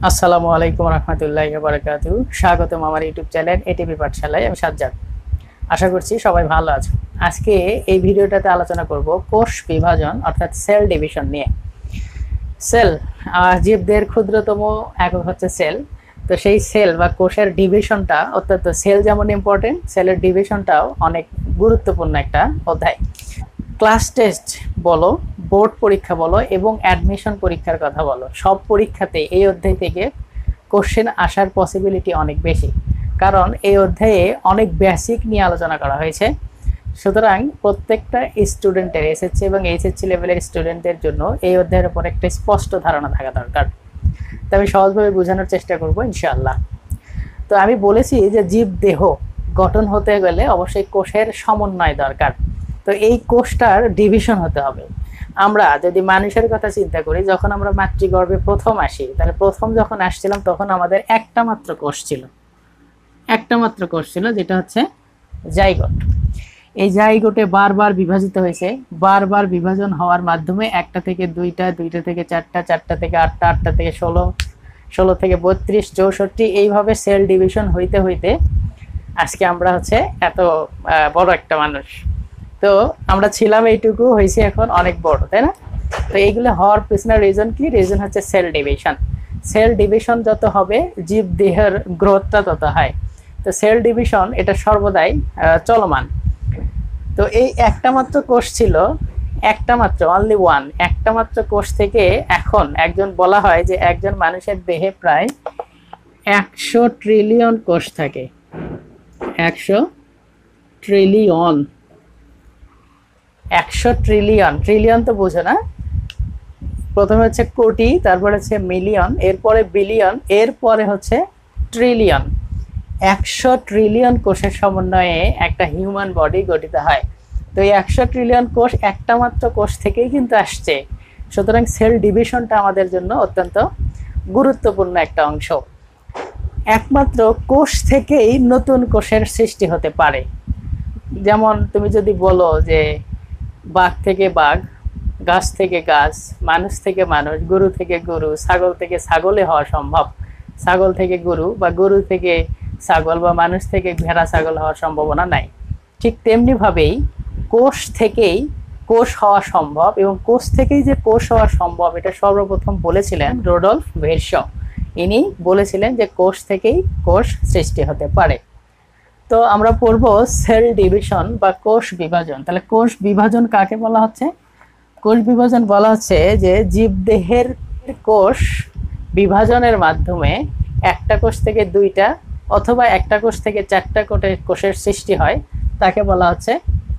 আসসালামু আলাইকুম রহমতুল্লাহি ওয়া বারাকাতুহু। স্বাগতম আমার ইউটিউব চ্যানেল এটিপি পাঠশালায়। আমি সাজ্জাদ। আশা করছি সবাই ভালো আছো। আজকে এই ভিডিওটাতে আলোচনা করব কোষ বিভাজন অর্থাৎ সেল ডিভিশন নিয়ে। সেল জীবদের ক্ষুদ্রতম একক হচ্ছে সেল। তো সেই সেল বা কোষের ডিভিশনটা অত্যন্ত, সেল যেমন ইম্পর্টেন্ট, সেলের ডিভিশনটাও অনেক গুরুত্বপূর্ণ একটা অধ্যায়। ক্লাস টেস্ট বলো, বোর্ড পরীক্ষা বলো এবং অ্যাডমিশন পরীক্ষার কথা বলো, সব পরীক্ষাতে এই অধ্যায় থেকে কোশ্চেন আসার পসিবিলিটি অনেক বেশি, কারণ এই অধ্যায়ে অনেক বেসিক নিয়ে আলোচনা করা হয়েছে। সুতরাং প্রত্যেকটা স্টুডেন্টের, এসএসসি এবং এইচএসসি লেভেলের স্টুডেন্টদের জন্য এই অধ্যায়ের উপর একটা স্পষ্ট ধারণা থাকা দরকার। তো আমি সহজভাবে বোঝানোর চেষ্টা করব ইনশাআল্লাহ। তো আমি বলেছি যে জীব দেহ গঠন হতে গেলে অবশ্যই কোষের সমন্বয় দরকার। তো এই কোষটার ডিভিশন হতে হবে। আমরা যদি মানুষের কথা চিন্তা করি, যখন আমরা মাতৃগর্ভে প্রথম আসি, তাহলে প্রথম যখন আসছিলাম তখন আমাদের একটা মাত্র কোষ ছিল, যেটা হচ্ছে জাইগোট। এই জাইগোটে বারবার বিভাজিত হয়েছে, বারবার বিভাজন হওয়ার মাধ্যমে একটা থেকে দুইটা, দুইটা থেকে চারটা, চারটা থেকে আটটা, আটটা থেকে 16, 16 থেকে 32, 64, এইভাবে সেল ডিভিশন হইতে হইতে আজকে আমরা হচ্ছে এত বড় একটা মানুষ। তো আমরা ছিলাম এইটুকু, হয়েছে এখন অনেক বড়, তাই না? তো এইগুলো হওয়ার পিছনে রিজন কি? রিজন হচ্ছে সেল ডিভিশন। সেল ডিভিশন যত হবে জীব দেহের গ্রোথটা তত হয়। তো সেল ডিভিশন এটা সর্বদাই চলমান। তো এই একটা মাত্র কোষ ছিল, একটা মাত্র, অনলি ওয়ান, একটা মাত্র কোষ থেকে এখন একজন, বলা হয় যে একজন মানুষের দেহে প্রায় 100 ট্রিলিয়ন কোষ থাকে। 100 ট্রিলিয়ন, 100 ট্রিলিয়ন, ট্রিলিয়ন তো বোঝো না? প্রথমে হচ্ছে কোটি, তারপরে হচ্ছে মিলিয়ন, এরপরে বিলিয়ন, এরপরে হচ্ছে ট্রিলিয়ন। 100 ট্রিলিয়ন কোষের সমন্বয়ে একটা হিউম্যান বডি গঠিত হয়। তো এই 100 ট্রিলিয়ন কোষ একটা মাত্র কোষ থেকেই কিন্তু আসছে। সুতরাং সেল ডিভিশনটা আমাদের জন্য অত্যন্ত গুরুত্বপূর্ণ একটা অংশ। একমাত্র কোষ থেকেই নতুন কোষের সৃষ্টি হতে পারে। যেমন তুমি যদি বলো যে বাঘ থেকে বাঘ, গাছ থেকে গাছ, মানুষ থেকে মানুষ, গরু থেকে গরু, ছাগল থেকে ছাগলে হওয়া সম্ভব, ছাগল থেকে গরু বা গরু থেকে ছাগল বা মানুষ থেকে ভেড়া ছাগল হওয়ার সম্ভাবনা নাই। ঠিক তেমনিভাবেই কোষ থেকেই কোষ হওয়া সম্ভব, এবং কোষ থেকেই যে কোষ হওয়া সম্ভব এটা সর্বপ্রথম বলেছিলেন রুডল্ফ ভার্শো। ইনি বলেছিলেন যে কোষ থেকেই কোষ সৃষ্টি হতে পারে। তো আমরা পড়ব সেল ডিভিশন বা কোষ বিভাজন। তাহলে কোষ বিভাজন কাকে বলা হচ্ছে? কোষ বিভাজন বলা হচ্ছে যে জীবদেহের কোষ বিভাজনের মাধ্যমে একটা কোষ থেকে দুইটা অথবা একটা কোষ থেকে চারটা কোষের সৃষ্টি হয়, তাকে বলা হচ্ছে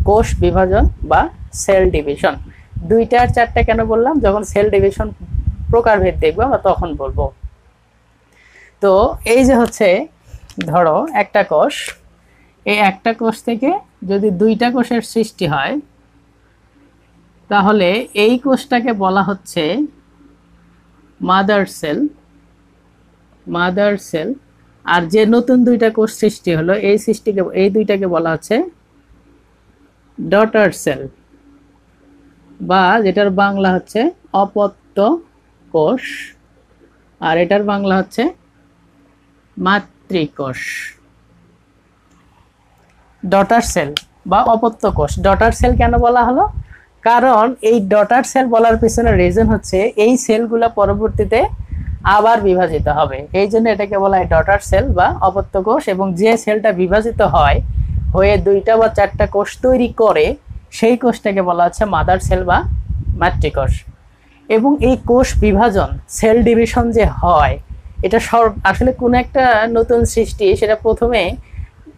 কোষ বিভাজন বা সেল ডিভিশন। দুইটা আর চারটা কেন বললাম? যখন সেল ডিভিশন প্রকারভেদ দেখবো আমরা তখন বলবো। তো এই যে হচ্ছে, ধরো একটা কোষ, এই একটা কোষ থেকে যদি দুইটা কোষের সৃষ্টি হয়, তাহলে এই কোষটাকে বলা হচ্ছে মাদার সেল। আর যে নতুন দুইটা কোষ সৃষ্টি হলো, এই দুইটাকে বলা হচ্ছে ডটার সেল, বা যেটার বাংলা হচ্ছে অপত্য কোষ, আর এটার বাংলা হচ্ছে মাতৃকোষ। ডটার সেল বা অপত্য কোষ। ডটার সেল কেন বলা হলো? কারণ এই ডটার সেল বলার পিছনে রিজন হচ্ছে এই সেলগুলো পরবর্তীতে আবার বিভাজিত হবে, এই জন্য এটাকে বলা হয় ডটার সেল বা অপত্য কোষ। এবং যে সেলটা বিভাজিত হয়ে দুইটা বা চারটা কোষ তৈরি করে, সেই কোষটাকে বলা হচ্ছে মাদার সেল বা মাতৃকোষ। এবং এই কোষ বিভাজন, সেল ডিভিশন যে হয়, এটা আসলে কোন একটা নতুন সৃষ্টি, সেটা প্রথমে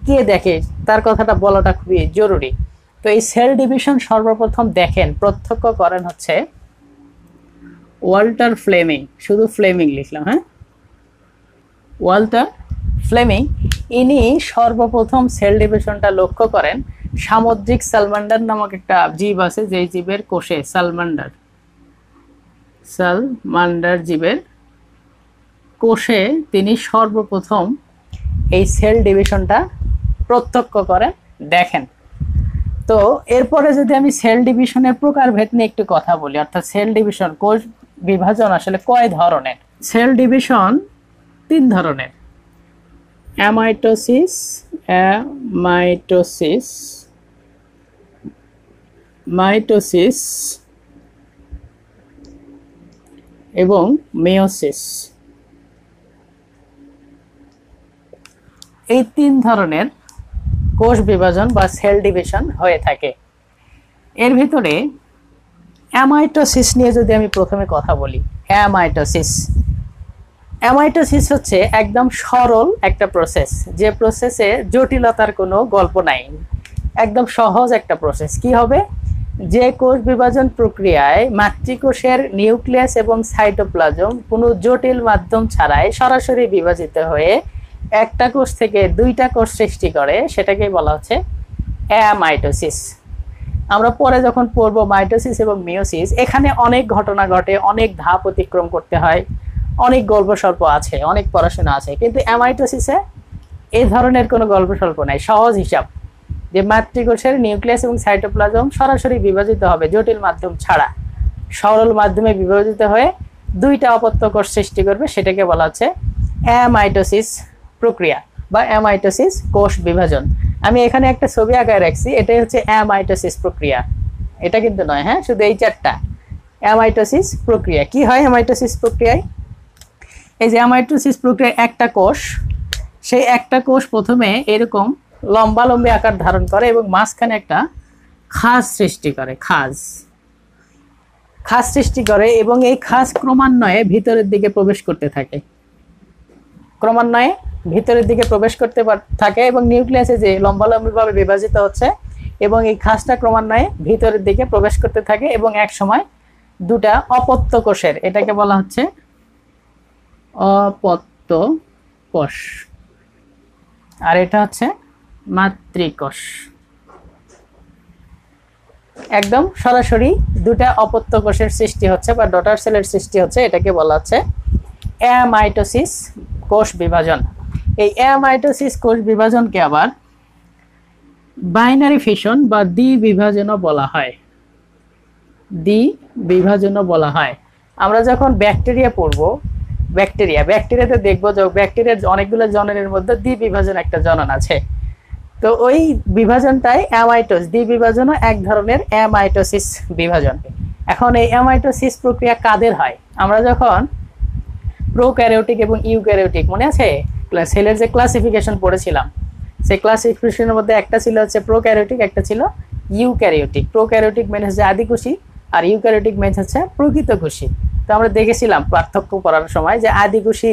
কে দেখে তার কথাটা বলাটা খুবই জরুরি। তো এই সেল ডিভিশন সর্বপ্রথম দেখেন, প্রত্যক্ষ করেন হচ্ছে ওয়াল্টার ফ্লেমিং। শুধু ফ্লেমিং লিখলাম, হ্যাঁ, ওয়াল্টার ফ্লেমিং। ইনি সর্বপ্রথম সেল ডিভিশনটা লক্ষ্য করেন। সামুদ্রিক সালমান্ডার নামক একটা জীব আছে, যে জীবের কোষে, সালমান্ডার জীবের কোষে তিনি সর্বপ্রথম এই সেল ডিভিশনটা প্রত্যক্ষ করেন, দেখেন। তো এরপরে যদি আমি সেল ডিভিশনের প্রকারভেদ নিয়ে একটু কথা বলি, অর্থাৎ সেল ডিভিশন, কোষ বিভাজন আসলে কয় ধরনের। সেল ডিভিশন তিন ধরনের, অ্যামাইটোসিস, মাইটোসিস এবং মেয়োসিস। এই তিন ধরনের কোষ বিভাজন বা সেল ডিভিশন হয়ে থাকে। এর ভিতরে অ্যামাইটোসিস নিয়ে যদি আমি প্রথমে কথা বলি, অ্যামাইটোসিস হচ্ছে একদম সরল একটা প্রসেস, যে প্রসেসে জটিলতার কোনো গল্প নাই, একদম সহজ একটা প্রসেস। কি হবে, যে কোষ বিভাজন প্রক্রিয়ায় মাতৃকোষের নিউক্লিয়াস এবং সাইটোপ্লাজম কোনো জটিল মাধ্যম ছাড়াই সরাসরি বিভাজিত হয়ে একটা কোষ থেকে দুইটা কোষ সৃষ্টি করে, সেটাকে বলা হচ্ছে অ্যামাইটোসিস। আমরা পরে যখন পড়বো মাইটোসিস এবং মিয়োসিস, এখানে অনেক ঘটনা ঘটে, অনেক ধাপ অতিক্রম করতে হয়, অনেক গল্প স্বল্প আছে, অনেক পড়াশোনা আছে, কিন্তু অ্যামাইটোসিসে এই ধরনের কোনো গল্প স্বল্প নাই। সহজ হিসাব যে মাতৃকোষের নিউক্লিয়াস এবং সাইটোপ্লাজম সরাসরি বিভাজিত হবে জটিল মাধ্যম ছাড়া, সরল মাধ্যমে বিভাজিত হয়ে দুইটা অপত্য কোষ সৃষ্টি করবে, সেটাকে বলা হচ্ছে অ্যামাইটোসিস প্রক্রিয়া বা অ্যামাইটোসিস কোষ বিভাজন। আমি এখানে একটা ছবি আঁকায় রাখছি, এটাই হচ্ছে অ্যামাইটোসিস প্রক্রিয়া, এটা কিন্তু নয়, হ্যাঁ, শুধু এই চারটা। অ্যামাইটোসিস প্রক্রিয়া কি হয়? অ্যামাইটোসিস প্রক্রিয়ায় এই যে অ্যামাইটোসিস প্রক্রিয়ায় একটা কোষ, সেই একটা কোষ প্রথমে এরকম লম্বালম্বী আকার ধারণ করে এবং মাঝখানে একটা খাঁজ সৃষ্টি করে, খাঁজ সৃষ্টি করে এবং এই খাঁজ ক্রমান্বয়ে ভিতরের দিকে প্রবেশ করতে থাকে, ক্রমান্বয়ে ভিতরের দিকে প্রবেশ করতে থাকে এবং নিউক্লিয়াসে যে লম্বালম্বিভাবে বিভাজিত হচ্ছে এবং এই খাঁজটা ক্রমান্বয়ে ভিতরের দিকে প্রবেশ করতে থাকে এবং এক সময় দুটা অপত্য কোষের, এটাকে বলা হচ্ছে অপত্য কোষ, আর এটা হচ্ছে মাতৃকোষ। একদম সরাসরি দুটা অপত্য কোষের সৃষ্টি হচ্ছে বা ডটার সেলের সৃষ্টি হচ্ছে, এটাকে বলা হচ্ছে অ্যামাইটোসিস কোষ বিভাজন। এই অ্যামাইটোসিস কোষ বিভাজনকে আবার বাইনারি ফিশন বা দ্বিবিভাজনও বলা হয়, দ্বিবিভাজনও বলা হয়। আমরা যখন ব্যাকটেরিয়া পড়বো, ব্যাকটেরিয়াতে দেখবো যে ব্যাকটেরিয়ার অনেকগুলো জননের মধ্যে দ্বিবিভাজন একটা জনন আছে, তো ওই বিভাজনটাই অ্যামাইটোস, দ্বিবিভাজনও এক ধরনের অ্যামাইটোসিস বিভাজন। এখন এই অ্যামাইটোসিস প্রক্রিয়া কাদের হয়? আমরা যখন প্রোক্যারিওটিক এবং ইউক্যারিওটিক, মনে আছে সেলের যে ক্লাসিফিকেশন পড়েছিলাম, সেই ক্লাসিফিকেশনের মধ্যে একটা ছিল হচ্ছে প্রোক্যারিওটিক, একটা ছিল ইউক্যারিওটিক। প্রোক্যারিওটিক মেন হচ্ছে আদিকোষী আর ইউক্যারিওটিক মেন হচ্ছে প্রকৃত কোষী। তো আমরা দেখেছিলাম পার্থক্য করার সময় যে আদিকোষী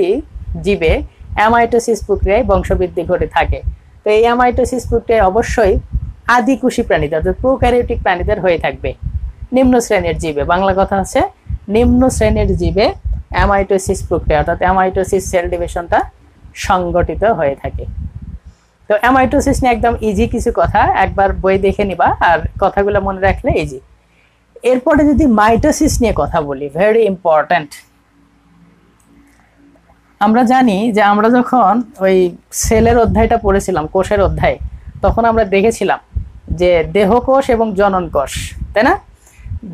জীবে অ্যামাইটোসিস প্রক্রিয়ায় বংশবৃদ্ধি ঘটে থাকে। তো এই অ্যামাইটোসিস প্রক্রিয়ায় অবশ্যই আদিকোষী প্রাণীদের অর্থাৎ প্রোক্যারিওটিক প্রাণীদের হয়ে থাকবে। নিম্ন শ্রেণীর জীবে, বাংলা কথা হচ্ছে নিম্ন শ্রেণীর জীবে অ্যামাইটোসিস প্রক্রিয়া অর্থাৎ অ্যামাইটোসিস সেল ডিভিশনটা সংগঠিত হয়ে থাকে। তো অ্যামাইটোসিস নিয়ে একদম ইজি কিছু কথা, একবার বই দেখে নিবা আর কথাগুলো মনে রাখলে ইজি। এরপরে যদি মাইটোসিস নিয়ে কথা বলি, ভেরি ইম্পর্ট্যান্ট। আমরা জানি যে আমরা যখন ওই সেলের অধ্যায়টা পড়েছিলাম, কোষের অধ্যায়, তখন আমরা দেখেছিলাম যে দেহকোষ এবং জনন কোষ, তাই না?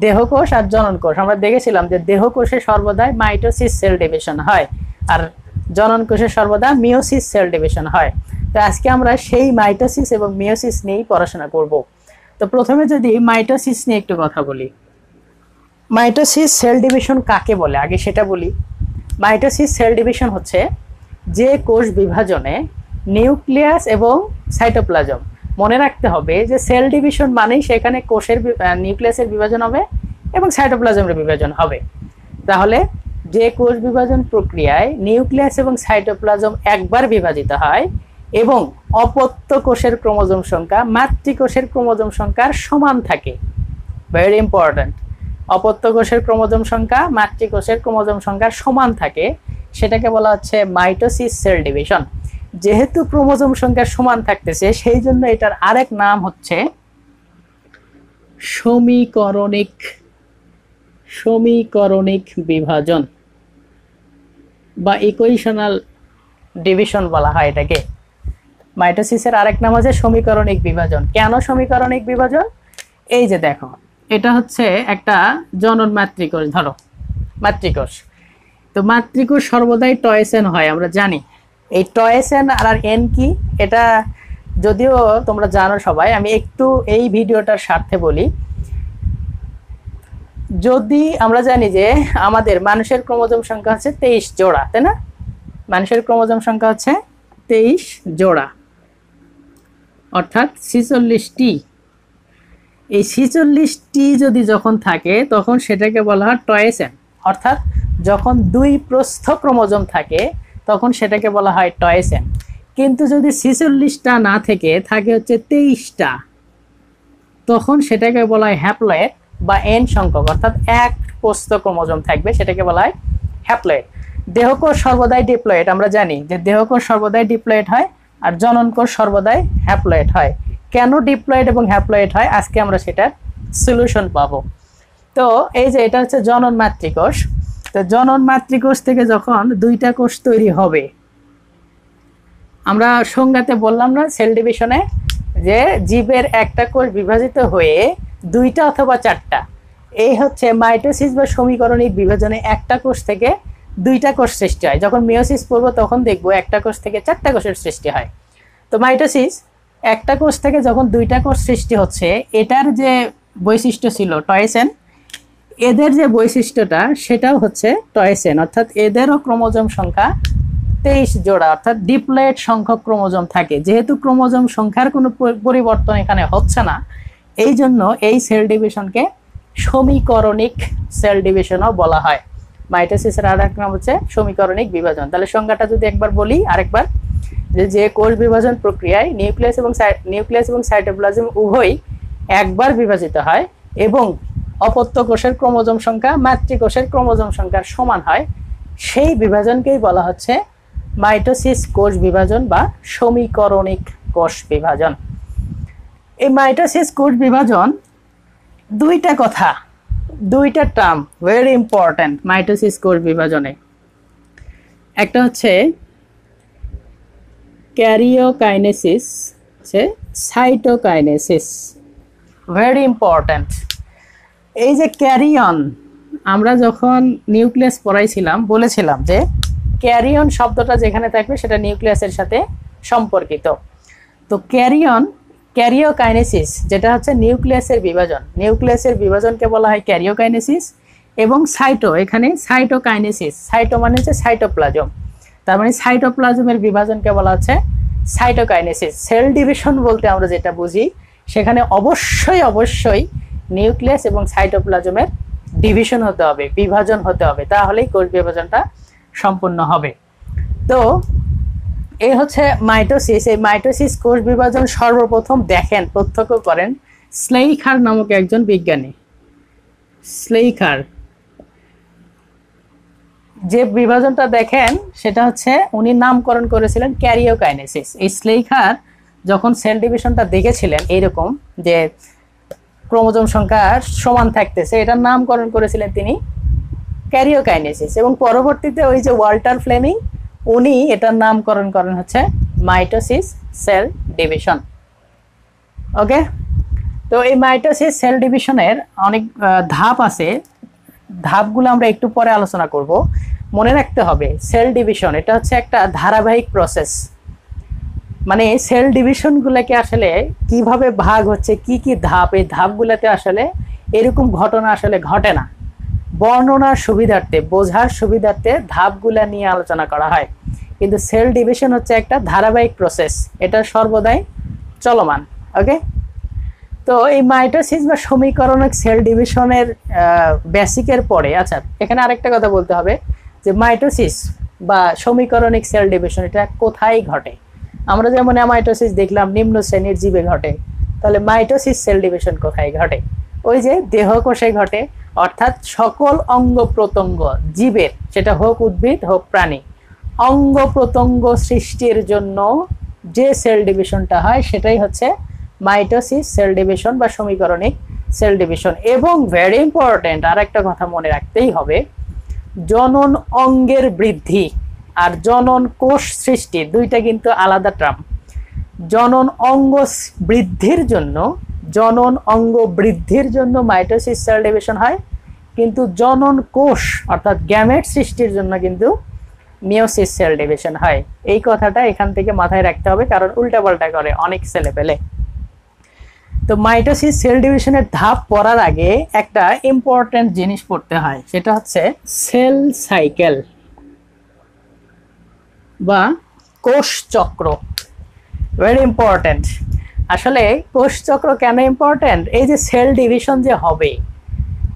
দেহকোষ আর জনন কোষ আমরা দেখেছিলাম যে দেহকোষে সর্বদাই মাইটোসিস সেল ডিভিশন হয় আর জনন কোষে সর্বদা মিওসিস সেল ডিভিশন হয়। তো আজকে আমরা সেই মাইটোসিস এবং মিওসিস নিয়েই পড়াশোনা করব। তো প্রথমে যদি মাইটোসিস নিয়ে একটু কথা বলি, মাইটোসিস সেল ডিভিশন কাকে বলে আগে সেটা বলি। মাইটোসিস সেল ডিভিশন হচ্ছে যে কোষ বিভাজনে নিউক্লিয়াস এবং সাইটোপ্লাজম, মনে রাখতে হবে যে সেল ডিভিশন মানেই সেখানে কোষের নিউক্লিয়াসের বিভাজন হবে এবং সাইটোপ্লাজমের বিভাজন হবে। তাহলে যে কোষ বিভাজন প্রক্রিয়ায় নিউক্লিয়াস এবং সাইটোপ্লাজম একবার বিভাজিত হয় এবং অপত্য কোষের ক্রোমোজোম সংখ্যা মাতৃকোষের ক্রোমোজোম সংখ্যার সমান থাকে, ভেরি ইম্পর্ট্যান্ট, অপত্য কোষের ক্রোমোজোম সংখ্যা মাতৃকোষের ক্রোমোজোম সংখ্যার সমান থাকে, সেটাকে বলা হচ্ছে মাইটোসিস সেল ডিভিশন। যেহেতু ক্রোমোজোম সংখ্যা সমান থাকতেছে সেই জন্য এটার আরেক নাম হচ্ছে সমীকরণিক বিভাজন বা ইকুয়েশনাল ডিভিশন বলা হয় এটাকে। মাইটোসিসের আরেক নাম হচ্ছে সমীকরণিক বিভাজন। কেন সমীকরণিক বিভাজন? এই যে দেখো, এটা হচ্ছে একটা জনন মাতৃকোষ, ধরো মাতৃকোষ। তো তো মাতৃকোষ সর্বদাই টয়েসেন হয়, আমরা জানি। এই টয়েসেন আর এন কি, এটা যদিও তোমরা জানো সবাই, আমি একটু এই ভিডিওটার স্বার্থে বলি। যদি আমরা জানি যে আমাদের মানুষের ক্রোমোজোম সংখ্যা হচ্ছে 23 জোড়া, তাই না? মানুষের ক্রোমোজোম সংখ্যা হচ্ছে 23 জোড়া, অর্থাৎ 46টি। এই 46টি যদি যখন থাকে তখন সেটাকে বলা হয় টয়েসেন, অর্থাৎ যখন 2 প্রস্থ ক্রোমোজোম থাকে তখন সেটাকে বলা হয় টয়েসেন। কিন্তু যদি 46টা না থেকে থাকে হচ্ছে 23টা, তখন সেটাকে বলা হয় হ্যাপ্লয়েড বা এন সংখ্যক, অর্থাৎ 1 প্রস্থ ক্রোমোজোম থাকবে, সেটাকে বলা হয় হ্যাপ্লয়েড। দেহকোষ সর্বদাই ডিপ্লয়েড, আমরা জানি যে দেহকোষ সর্বদাই ডিপ্লয়েড হয় আর জননকোষ সর্বদাই হ্যাপ্লয়েড হয়। কেন ডিপ্লয়েড এবং হ্যাপ্লয়েড হয় আজকে আমরা সেটার সলিউশন পাবো। তো এই যে এটা হচ্ছে জনন মাতৃকোষ। তো জনন মাতৃকোষ থেকে যখন 2টা কোষ তৈরি হবে, আমরা সংজ্ঞাতে বললাম না সেল ডিভিশনে, যে জীবের একটা কোষ বিভাজিত হয়ে 2টা অথবা 4টা, এই হচ্ছে মাইটোসিস বা সমীকরণিক বিভাজনে একটা কোষ থেকে 2টা কোষ সৃষ্টি হয়। যখন মিওসিস পড়ব তখন দেখব একটা কোষ থেকে 4টা কোষের সৃষ্টি হয়। তো মাইটোসিস একটা কোষ থেকে যখন 2টা কোষ সৃষ্টি হচ্ছে, এটার যে বৈশিষ্ট্য ছিল টয়েসেন, এদের যে বৈশিষ্ট্যটা সেটাও হচ্ছে টয়েসেন, অর্থাৎ এদেরও ক্রোমোজোম সংখ্যা 23 জোড়া, অর্থাৎ ডিপ্লয়েড সংখ্যক ক্রোমোজোম থাকে। যেহেতু ক্রোমোজোম সংখ্যার কোনো পরিবর্তন এখানে হচ্ছে না, এই জন্য এই সেল ডিভিশনকে সমীকরণিক সেল ডিভিশনও বলা হয়। মাইটোসিসের আর এক নাম হচ্ছে সমীকরণিক বিভাজন। তাহলে সংজ্ঞাটা যদি একবার বলি আরেকবার, যে কোষ বিভাজন প্রক্রিয়ায় নিউক্লিয়াস এবং সাইটোপ্লাজম উভয়ই একবার বিভাজিত হয় এবং অপত্য কোষের ক্রোমোজোম সংখ্যা মাতৃকোষের ক্রোমোজোম সংখ্যার সমান হয়, সেই বিভাজনকেই বলা হচ্ছে মাইটোসিস কোষ বিভাজন বা সমীকরণিক কোষ বিভাজন। এই মাইটোসিস কোষ বিভাজন 2টা কথা, 2টা টার্ম ভেরি ইম্পর্টেন্ট মাইটোসিস কোষ বিভাজনে। একটা হচ্ছে ক্যারিওকাইনেসিস, সাইটোকাইনেসিস, ভেরি ইম্পর্টেন্ট। এই যে ক্যারিয়ন, আমরা যখন নিউক্লিয়াস পড়াইছিলাম বলেছিলাম যে ক্যারিয়ন শব্দটা যেখানে থাকবে সেটা নিউক্লিয়াসের সাথে সম্পর্কিত। তো ক্যারিওকাইনেসিস যেটা হচ্ছে নিউক্লিয়াসের বিভাজন, নিউক্লিয়াসের বিভাজনকে বলা হয় ক্যারিওকাইনেসিস। এবং এখানে সাইটোকাইনেসিস, সাইটো মানে হচ্ছে সাইটোপ্লাজম, তার মানে সাইটোপ্লাজমের বিভাজনকে বলা হচ্ছে সাইটোকাইনেসিস। সেল ডিভিশন বলতে আমরা যেটা বুঝি, সেখানে অবশ্যই নিউক্লিয়াস এবং সাইটোপ্লাজমের ডিভিশন হতে হবে, বিভাজন হতে হবে, তাহলেই কোষ বিভাজনটা সম্পূর্ণ হবে। তো এই হচ্ছে মাইটোসিস। এই মাইটোসিস কোষ বিভাজন সর্বপ্রথম প্রত্যক্ষ করেন স্লেইখার নামক একজন বিজ্ঞানী। স্লেইখার যে বিভাজনটা দেখেন সেটা হচ্ছে উনি নামকরণ করেছিলেন ক্যারিওকাইনেসিস। এই স্লেইখার যখন সেল ডিভিশনটা দেখেছিলেন এইরকম যে ক্রোমোজোম সংখ্যা সমান থাকতেছে, এটার নামকরণ করেছিলেন তিনি ক্যারিওকাইনেসিস। এবং পরবর্তীতে ওই যে ওয়াল্টার ফ্লেমিং, উনি এটার নামকরণ করেন হচ্ছে মাইটোসিস সেল ডিভিশন। ওকে, তো এই মাইটোসিস সেল ডিভিশনের অনেক ধাপ আছে, ধাপগুলো আমরা একটু পরে আলোচনা করব। মনে রাখতে হবে সেল ডিভিশন এটা হচ্ছে একটা ধারাবাহিক প্রসেস, মানে সেল ডিভিশনগুলোকে আসলে কিভাবে ভাগ হচ্ছে, কি কি ধাপ, এই ধাপগুলোতে আসলে এরকম ঘটনা আসলে ঘটে না। বর্ণনার সুবিধার্থে, বোঝার সুবিধার্থে ধাপগুলা নিয়ে আলোচনা করা হয়, কিন্তু সেল ডিভিশন হচ্ছে একটা ধারাবাহিক প্রসেস, এটা সর্বদাই চলমান। ওকে, তো এই মাইটোসিস বা সমীকরণিক সেল ডিভিশনের বেসিকের পরে, আচ্ছা এখানে আরেকটা কথা বলতে হবে যে মাইটোসিস বা সমীকরণিক সেল ডিভিশন এটা কোথায় ঘটে। আমরা যেমন অ্যামাইটোসিস দেখলাম নিম্ন শ্রেণীর জীবে ঘটে, তাহলে মাইটোসিস সেল ডিভিশন কোথায় ঘটে? ওই যে দেহকোষে ঘটে, অর্থাৎ সকল অঙ্গ প্রত্যঙ্গ জীবের, সেটা হোক উদ্ভিদ হোক প্রাণী, অঙ্গ প্রত্যঙ্গ সৃষ্টির জন্য যে সেল ডিভিশনটা হয় সেটাই হচ্ছে মাইটোসিস সেল ডিভিশন বা সমীকরণিক সেল ডিভিশন। এবং ভেরি ইম্পর্টেন্ট আর একটা কথা মনে রাখতেই হবে, জনন অঙ্গের বৃদ্ধি আর জনন কোষ সৃষ্টি দুইটা কিন্তু আলাদা টার্ম। জনন অঙ্গ বৃদ্ধির জন্য মাইটোসিস সেল ডিভিশন হয়, কিন্তু জনন কোষ অর্থাৎ গ্যামেট সৃষ্টির জন্য কিন্তু মিওসিস সেল ডিভিশন হয়। এই কথাটা এখান থেকে মাথায় রাখতে হবে, কারণ উল্টাপাল্টা করে অনেক ছেলে পেলে। তো মাইটোসিস সেল ডিভিশনের ধাপ পড়ার আগে একটা ইম্পর্টেন্ট জিনিস পড়তে হয়, সেটা হচ্ছে সেল সাইকেল বা কোষ চক্র। Very important. আসলে কোষ চক্র কেন ইম্পর্টেন্ট? এই যে সেল ডিভিশন যে হবে,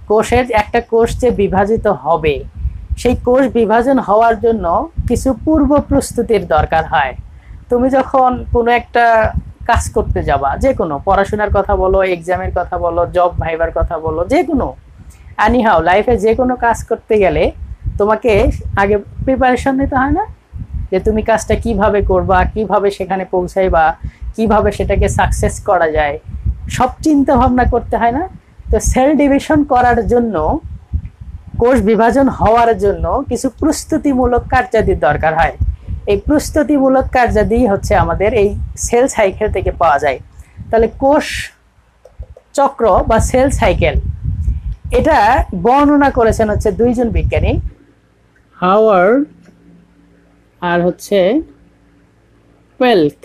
কোষের একটা কোষ যে বিভাজিত হবে, সেই কোষ বিভাজন হওয়ার জন্য কিছু পূর্ব প্রস্তুতির দরকার হয়। তুমি যখন কোনো একটা কাজ করতে যাবা, যে কোনো পড়াশোনার কথা বলো, এক্সামের কথা বলো, জব ভাইবার কথা বলো, যে কোনো এনিহাও লাইফে যে কোনো কাজ করতে গেলে তোমাকে আগে প্রিপারেশন নিতে হয় না, যে তুমি কাজটা কিভাবে করবা, কিভাবে সেখানে পৌঁছাইবা, কিভাবে সেটাকে সাকসেস করা যায়, সব চিন্তা ভাবনা করতে হয় না? তো সেল ডিভিশন করার জন্য, কোষ বিভাজন হওয়ার জন্য কিছু প্রস্তুতিমূলক কার্যাদির দরকার হয়। এই প্রস্তুতিমূলক কার্যাদি হচ্ছে আমাদের এই সেল সাইকেল থেকে পাওয়া যায়। তাহলে কোষ চক্র বা সেল সাইকেল, এটা বর্ণনা করেছেন হচ্ছে দুইজন বিজ্ঞানী, হাওয়ার্ড আর হচ্ছে পেল্ক।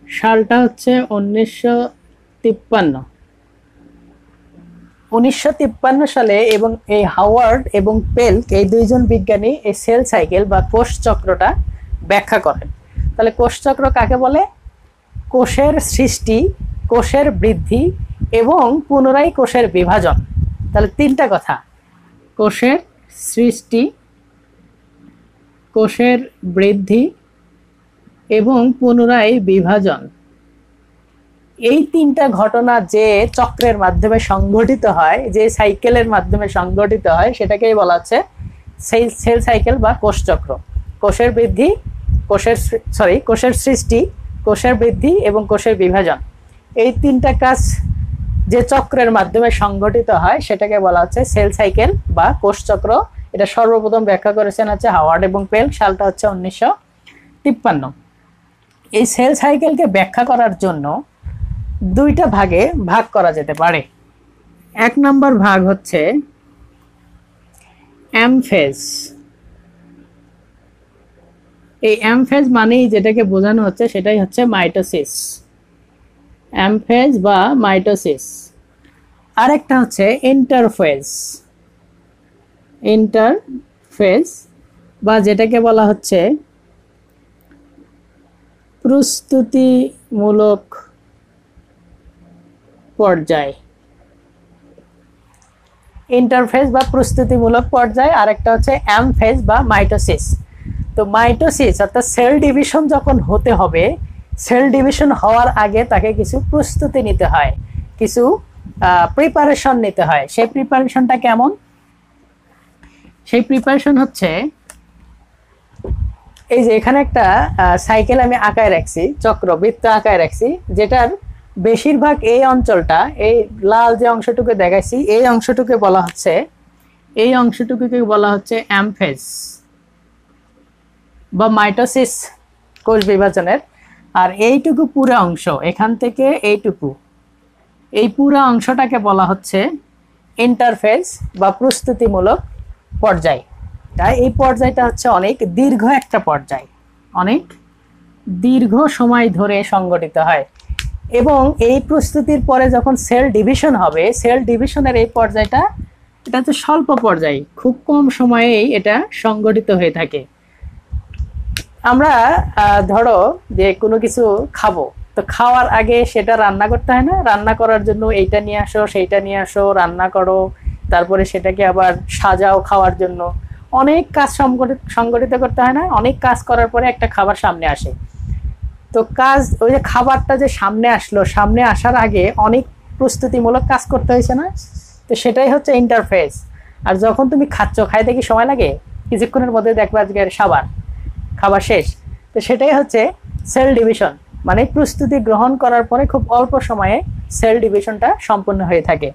সালটা হচ্ছে 1953 সালে। এবং এই হাওয়ার্ড এবং পেল্ক এই দুইজন বিজ্ঞানী এই সেল সাইকেল বা কোষ চক্রটা ব্যাখ্যা করেন। তাহলে কোষ চক্র কাকে বলে? কোষের সৃষ্টি, কোষের বৃদ্ধি এবং পুনরায় কোষের বিভাজন। তাহলে তিনটা কথা: কোষের সৃষ্টি, কোষের বৃদ্ধি এবং পুনরায় বিভাজন। এই তিনটা ঘটনা যে চক্রের মাধ্যমে সংঘটিত হয়, যে সাইকেলের মাধ্যমে সংঘটিত হয়, সেটাকেই বলা হচ্ছে সেল সাইকেল বা কোষ চক্র। কোষের বৃদ্ধি, কোষের সৃষ্টি, কোষের বৃদ্ধি এবং কোষের বিভাজন, এই তিনটা কাজ যে চক্রের মাধ্যমে সংঘটিত হয় সেটাকে বলা হচ্ছে সেল সাইকেল বা কোষ চক্র। এটা সর্বপ্রথম ব্যাখ্যা করেছেন হচ্ছে হাওয়ার্ড এবং পেল্ক। সালটা হচ্ছে 1953। এই সেল সাইকেলকে ব্যাখ্যা করার জন্য দুইটা ভাগে ভাগ করা যেতে পারে। এক নম্বর ভাগ হচ্ছে এম ফেজ। এই এম ফেজ মানেই যেটাকে বোঝানো হচ্ছে সেটাই হচ্ছে মাইটোসিস, এম ফেজ বা মাইটোসিস। আরেকটা হচ্ছে ইন্টারফেজ, ইন্টারফেজ বা যেটাকে বলা হচ্ছে প্রস্তুতিমূলক পর্যায়। ইন্টারফেজ বা প্রস্তুতিমূলক পর্যায়। আরেকটা হচ্ছে এম ফেজ বা মাইটোসিস। তো মাইটোসিস অর্থাৎ সেল ডিভিশন যখন হতে হবে, সেল ডিভিশন হওয়ার আগে তাকে কিছু প্রস্তুতি নিতে হয়, কিছু প্রিপারেশন নিতে হয়। সেই প্রিপারেশনটা কেমন? সেই প্রিপারেশন হচ্ছে এই যে এখানে একটা সাইকেল আমি আঁকায় রাখছি, চক্রবৃত্ত আঁকায় রাখছি, যেটার বেশিরভাগ এই অঞ্চলটা, এই লাল যে অংশটুকু দেখাইছি, এই অংশটুকে বলা হচ্ছে, এই অংশটুকুকে বলা হচ্ছে এম ফেজ বা মাইটোসিস কোষ বিভাজনের। আর এইটুকু পুরো অংশ, এখান থেকে এইটুকু, এই পুরো অংশটাকে বলা হচ্ছে ইন্টারফেজ বা প্রস্তুতিমূলক পর্যায়। তাই এই পর্যায়টা হচ্ছে অনেক দীর্ঘ একটা পর্যায়, অনেক দীর্ঘ সময় ধরে সংগঠিত হয়। এবং এই প্রস্তুতির পরে যখন সেল ডিভিশন হবে, সেল ডিভিশনের এই পর্যায়টা, এটা হচ্ছে স্বল্প পর্যায়, খুব কম সময়েই এটা সংগঠিত হয়ে থাকে। আমরা ধরো যে কোনো কিছু খাবো, তো খাওয়ার আগে সেটা রান্না করতে হয় না? রান্না করার জন্য এইটা নিয়ে আসো, সেইটা নিয়ে আসো, রান্না করো, তারপরে সেটাকে আবার সাজাও খাওয়ার জন্য। অনেক কাজ সংগঠিত করতে হয় না? অনেক কাজ করার পরে একটা খাবার সামনে আসে। তো কাজ, ওই যে খাবারটা যে সামনে আসলো, সামনে আসার আগে অনেক প্রস্তুতিমূলক কাজ করতে হয়েছে না? তো সেটাই হচ্ছে ইন্টারফেস। আর যখন তুমি খাচ্ছ, খাইতে কি সময় লাগে? কিছুক্ষণের মধ্যে দেখবে আজকে খাবার শেষ। তো সেটাই হচ্ছে সেল ডিভিশন, মানে প্রস্তুতি গ্রহণ করার পরে খুব অল্প সময়ে সেল ডিভিশনটা সম্পন্ন হয়ে থাকে।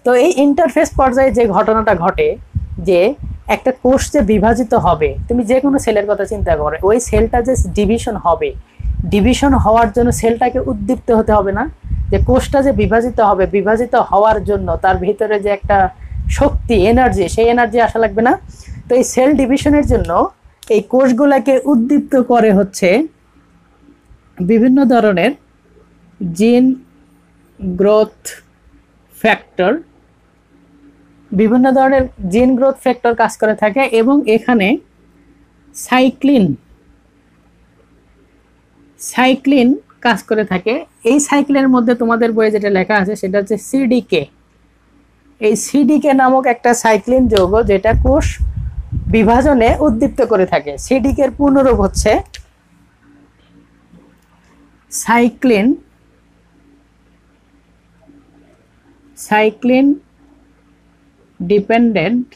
তো এই ইন্টারফেস পর্যায়ে যে ঘটনাটা ঘটে, যে একটা কোষ যে বিভাজিত হবে, তুমি যে কোনো সেলের কথা চিন্তা করো, ওই সেলটা যে ডিভিশন হবে, ডিভিশন হওয়ার জন্য সেলটাকে উদ্দীপ্ত হতে হবে না? যে কোষটা যে বিভাজিত হবে, বিভাজিত হওয়ার জন্য তার ভিতরে যে একটা শক্তি, এনার্জি, সেই এনার্জি আসা লাগবে না। তো এই সেল ডিভিশনের জন্য এই কোষগুলোকে উদ্দীপ্ত করে হচ্ছে বিভিন্ন ধরনের জিন গ্রোথ ফ্যাক্টর, বিভিন্ন ধরনের জিন গ্রোথ ফ্যাক্টর কাজ করে থাকে। এবং এখানে সাইক্লিন কাজ করে থাকে। এই সাইক্লিনের মধ্যে তোমাদের বইয়ে যেটা লেখা আছে সেটা হচ্ছে সিডিকে। এই সিডিকে নামক একটা সাইক্লিন যৌগ যেটা কোষ বিভাজনে উদ্দীপ্ত করে থাকে। সিডিকের পূর্ণরূপ হচ্ছে cyclin dependent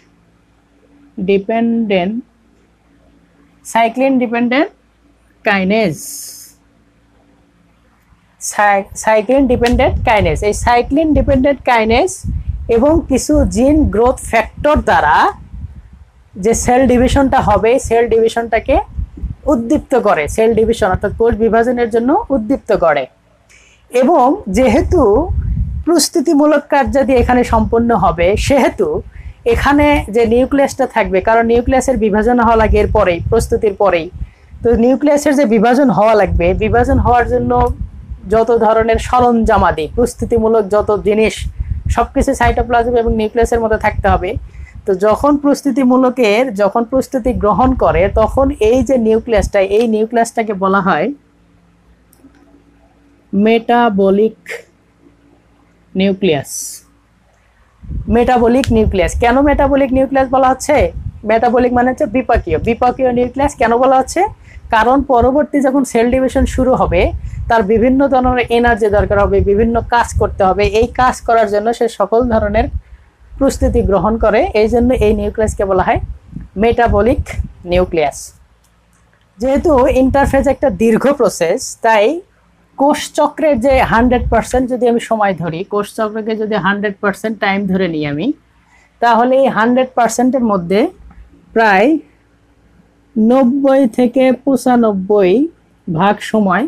kinase. Cyclin dependent kinase, এই সাইক্লিন ডিপেন্ডেন্ট কাইনেজ এবং কিছু জিন গ্রোথ ফ্যাক্টর দ্বারা যে সেল ডিভিশনটা হবে, সেল ডিভিশনটাকে উদ্দীপ্ত করে, সেল ডিভিশন অর্থাৎ কোষ বিভাজনের জন্য উদ্দীপ্ত করে। এবং যেহেতু প্রস্তুতিমূলক কার্যাদি এখানে সম্পন্ন হবে, সেহেতু এখানে যে নিউক্লিয়াসটা থাকবে, কারণ নিউক্লিয়াসের বিভাজন হওয়া লাগে এর পরেই, প্রস্তুতির পরেই। তো নিউক্লিয়াসের যে বিভাজন হওয়া লাগবে, বিভাজন হওয়ার জন্য যত ধরনের সরঞ্জামাদি, প্রস্তুতিমূলক যত জিনিস, সবকিছু সাইটোপ্লাজম এবং নিউক্লিয়াসের মধ্যে থাকতে হবে। তো যখন প্রস্তুতি গ্রহণ করে, তখন এই যে নিউক্লিয়াসটা, এই নিউক্লিয়াসটাকে বলা হয় মেটাবলিক নিউক্লিয়াস। কেন মেটাবলিক নিউক্লিয়াস বলা হচ্ছে? মেটাবলিক মানে হচ্ছে বিপাকীয় নিউক্লিয়াস। কেন বলা হচ্ছে? কারণ পরবর্তী যখন সেল ডিভিশন শুরু হবে, তার বিভিন্ন ধরনের এনার্জি দরকার হবে, বিভিন্ন কাজ করতে হবে। এই কাজ করার জন্য সে সকল ধরনের প্রস্তুতি গ্রহণ করে। এই জন্য এই নিউক্লিয়াসকে বলা হয় মেটাবলিক নিউক্লিয়াস। যেহেতু ইন্টারফেজ একটা দীর্ঘ প্রসেস, তাই কোষ চক্রের যে 100% যদি আমি সময় ধরি, কোষ চক্রকে যদি 100% টাইম ধরে নিই আমি, তাহলে এই 100%-এর মধ্যে প্রায় 90 থেকে 95 ভাগ সময়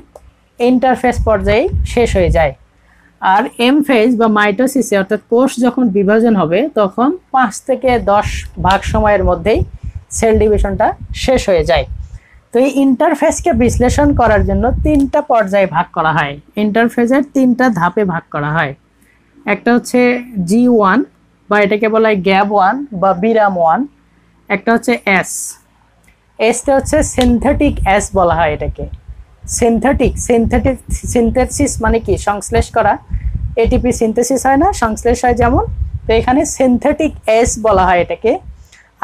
ইন্টারফেজ পর্যায়ে শেষ হয়ে যায়। আর এম ফেজ বা মাইটোসিসে অর্থাৎ কোষ যখন বিভাজন হবে, তখন 5 থেকে 10 ভাগ সময়ের মধ্যেই সেল ডিভিশনটা শেষ হয়ে যায়। তো এই ইন্টারফেজকে বিশ্লেষণ করার জন্য 3টা পর্যায়ে ভাগ করা হয়, ইন্টারফেজের 3টা ধাপে ভাগ করা হয়। একটা হচ্ছে G1 বা এটাকে বলা হয় গ্যাপ 1 বা বিরাম 1। একটা হচ্ছে এসটা হচ্ছে সিনথেটিক এস বলা হয় এটাকে। সিনথেসিস মানে কি? সংশ্লেষ করা। এটিপি সিনথেসিস হয় না, সংশ্লেষ হয় যেমন, তো এখানে সিনথেটিক এস বলা হয় এটাকে।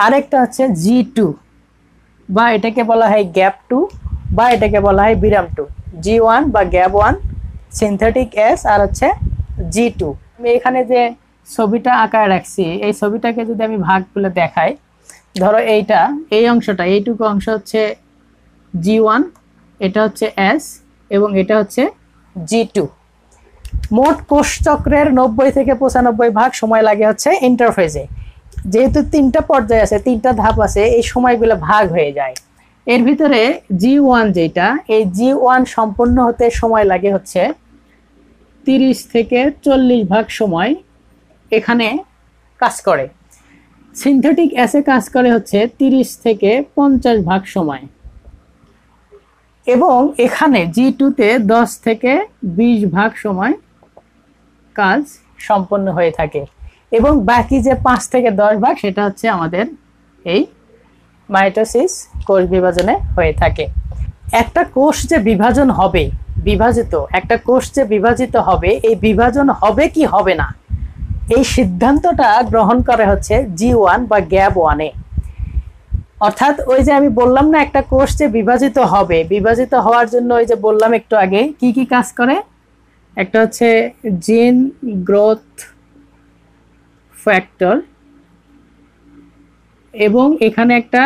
আরেকটা হচ্ছে G2 বা এটাকে বলা হয় গ্যাপ 2 বা এটাকে বলা হয় বিরাম 2। G1 বা গ্যাপ 1, সিনথেটিক এস, আর হচ্ছে G2। আমি এখানে যে ছবিটা আঁকায় রাখছি, এই ছবিটাকে যদি আমি ভাগ করে দেখাই, ধরো এই অংশটা, এইটুকু অংশ হচ্ছে G1, এটা হচ্ছে S এবং এটা হচ্ছে G2। মোট কোষ চক্রের 90 থেকে 95 ভাগ সময় লাগে হচ্ছে ইন্টারফেজে। যেহেতু 3টা পর্যায় আছে, 3টা ধাপ আছে, এই সময়গুলো ভাগ হয়ে যায়। এর ভিতরে G1 যেটা, এই G1 সম্পূর্ণ হতে সময় লাগে হচ্ছে 30 থেকে 40 ভাগ সময় এখানে কাজ করে। সিনথেটিক অ্যাসে কাজ করে হচ্ছে 30 থেকে 50 ভাগ সময়, এবং এখানে G2-তে 10 থেকে 20 ভাগ সময় কাজ সম্পন্ন হয়ে থাকে। এবং বাকি যে 5 থেকে 10 ভাগ, সেটা হচ্ছে আমাদের এই মাইটোসিস কোষ বিভাজনে হয়ে থাকে। একটা কোষ যে বিভাজন হবে, একটা কোষ যে বিভাজিত হবে, এই বিভাজন হবে কি হবে না, এই সিদ্ধান্তটা গ্রহণ করে হচ্ছে G1 বা গ্যাপ 1-এ। অর্থাৎ ওই যে আমি বললাম না, একটা কোষ যে বিভাজিত হবে, বিভাজিত হওয়ার জন্য ওই যে বললাম একটু আগে কি কি কাজ করে। একটা হচ্ছে জিন গ্রোথ ফ্যাক্টর, এবং এখানে একটা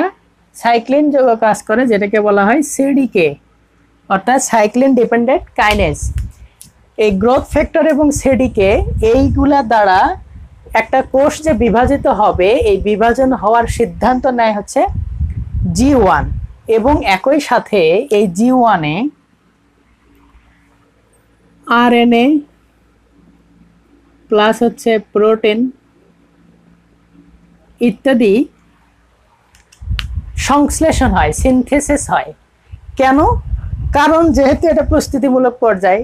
সাইক্লিন যৌগ কাজ করে যেটাকে বলা হয় সিডিকে, অর্থাৎ সাইক্লিন ডিপেন্ডেন্ট কাইনেজ। এই গ্রোথ ফ্যাক্টর এবং সিডিকে, এইগুলা দ্বারা একটা কোষ যে বিভাজিত হবে, এই বিভাজন হওয়ার সিদ্ধান্ত নেয় হচ্ছে G1। এবং একই সাথে এই G1-এ RNA প্লাস হচ্ছে প্রোটিন ইত্যাদি সংশ্লেষণ হয়, সিনথেসিস হয়। কেন? কারণ যেহেতু এটা প্রস্তুতিমূলক পর্যায়ে,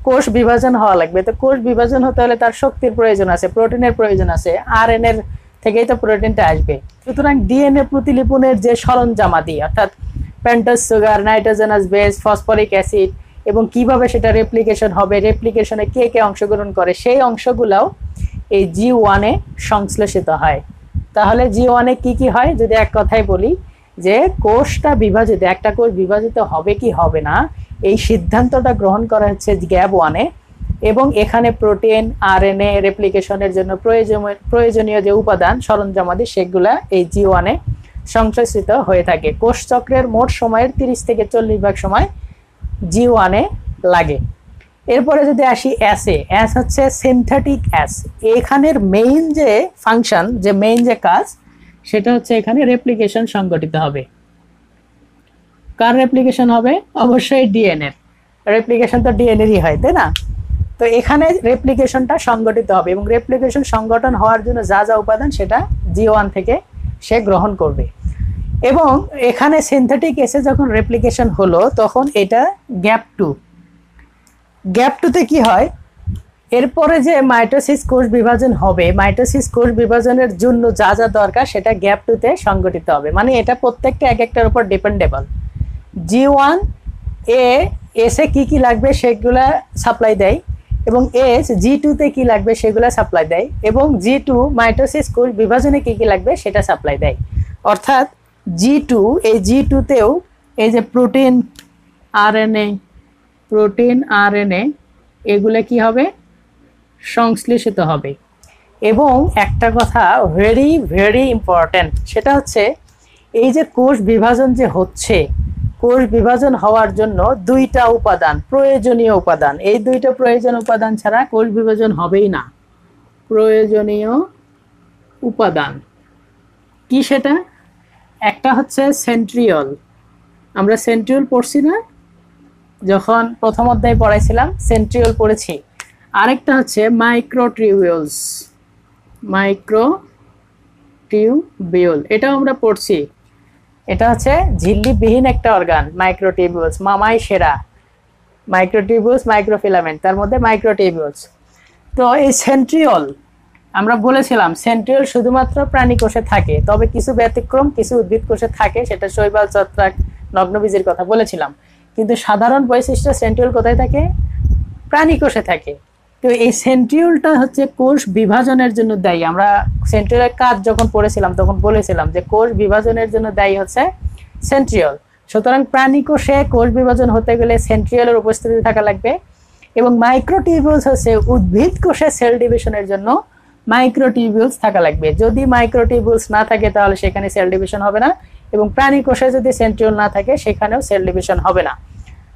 কোষ বিভাজন হওয়া লাগবে, তো কোষ বিভাজন হতে হলে তার শক্তির প্রয়োজন আছে, প্রোটিনের প্রয়োজন আছে, আরএনএর থেকেই তো প্রোটিনটা আসবে। সুতরাং ডিএনএ প্রতিলিপনের যে সরঞ্জামাদি অর্থাৎ pentose sugar, nitrogenous base, phosphoric acid এবং কিভাবে সেটা রেপ্লিকেশন হবে, রেপ্লিকেশনে কে কে অংশগ্রহণ করে, সেই অংশগুলাও এই G1 এ সংশ্লেষিত হয়। তাহলে G1 এ কি কি হয় যদি এক কথায় বলি, যে কোষটা বিভাজিত, একটা কোষ বিভাজিত হবে কি হবে না এই সিদ্ধান্তটা গ্রহণ করা হচ্ছে গ্যাপ 1 এ, এবং এখানে প্রোটিন, আরএনএ রেপ্লিকেশনের জন্য প্রয়োজনীয় যে উপাদান সরঞ্জামাদি সেগুলা এই G1 এ সংশ্লেষিত হয়ে থাকে। কোষ চক্রের মোট সময়ের 30 থেকে 40% সময় G1 এ লাগে। এরপরে যদি আসি অ্যাসে, অ্যাস হচ্ছে সিনথেটিক অ্যাস। এখানের মেইন যে ফাংশন, যে মেইন যে কাজ, সেটা হচ্ছে এখানে রেপ্লিকেশন সংগঠিত হবে। কার রেপ্লিকেশন হবে? অবশ্যই ডিএনএ। রেপ্লিকেশন তো ডিএনএরই হয়, তাই না? তো এখানে রেপ্লিকেশনটা সংগঠিত হবে এবং রেপ্লিকেশন সংগঠন হওয়ার জন্য যা যা উপাদান সেটা G1 থেকে সে গ্রহণ করবে। এবং এখানে সিনথেটিক এসে যখন রেপ্লিকেশন হলো তখন এটা গ্যাপ 2। গ্যাপ 2তে কি হয়? এরপরে যে মাইটোসিস কোষ বিভাজন হবে, মাইটোসিস কোষ বিভাজনের জন্য যা যা দরকার সেটা গ্যাপ 2তে সংগঠিত হবে। মানে এটা প্রত্যেকটা এক একটার উপর ডিপেন্ডেবল। G1 এ এসে কি কি লাগবে সেগুলা সাপ্লাই দেয়, এবং এস G2 তে কি লাগবে সেগুলা সাপ্লাই দেয়, এবং G2 মাইটোসিস কোষ বিভাজনে কি কি লাগবে সেটা সাপ্লাই দেয়। অর্থাৎ G2, এই G2তেও এই যে প্রোটিন, আরএনএ এগুলা কি হবে? সংশ্লেষিত হবে। এবং একটা কথা ভেরি ভেরি ইম্পর্ট্যান্ট, সেটা হচ্ছে এই যে কোষ বিভাজন যে হচ্ছে, কোষ বিভাজন হওয়ার জন্য দুইটা উপাদান প্রয়োজনীয় উপাদান, এই দুইটা প্রয়োজনীয় উপাদান ছাড়া কোষ বিভাজন হবেই না। প্রয়োজনীয় উপাদান কি সেটা? একটা হচ্ছে সেন্ট্রিওল, আমরা সেন্ট্রিওল পড়ছি না যখন প্রথম অধ্যায় পড়াইছিলাম, সেন্ট্রিওল পড়েছি। আরেকটা হচ্ছে মাইক্রোটিউবিউলস, মাইক্রোটিউবিউল, এটাও আমরা পড়ছি। এটা হচ্ছে ঝিল্লিবিহীন একটা অর্গান, মাইক্রোটিউবিউলস, মামাই সেরা। মাইক্রোটিউবিউলস, মাইক্রোফিলামেন্ট, তার মধ্যে মাইক্রোটিউবিউলস। তো এই সেন্ট্রিওল আমরা বলেছিলাম সেন্ট্রিওল শুধুমাত্র প্রাণী কোষে থাকে, তবে কিছু ব্যতিক্রম কিছু উদ্ভিদ কোষে থাকে, সেটা শৈবাল, ছত্রাক, নগ্নবীজের কথা বলেছিলাম। কিন্তু সাধারণ বৈশিষ্ট্য সেন্ট্রিওল কোথায় থাকে? প্রাণী কোষে থাকে। তো এই সেন্ট্রিওলটা হচ্ছে কোষ বিভাজনের জন্য দায়ী। আমরা সেন্ট্রিওলের কাজ যখন পড়েছিলাম তখন বলেছিলাম যে কোষ বিভাজনের জন্য দায়ী হচ্ছে সেন্ট্রিওল। সুতরাং প্রাণী কোষে কোষ বিভাজন হতে গেলে সেন্ট্রিওলের উপস্থিতি থাকা লাগবে। এবং মাইক্রোটিউবিউলস হচ্ছে উদ্ভিদ কোষে সেল ডিভিশনের জন্য মাইক্রোটিউবিউলস থাকা লাগবে। যদি মাইক্রোটিউবিউলস না থাকে তাহলে সেখানে সেল ডিভিশন হবে না, এবং প্রাণী কোষে যদি সেন্ট্রিওল না থাকে সেখানেও সেল ডিভিশন হবে না।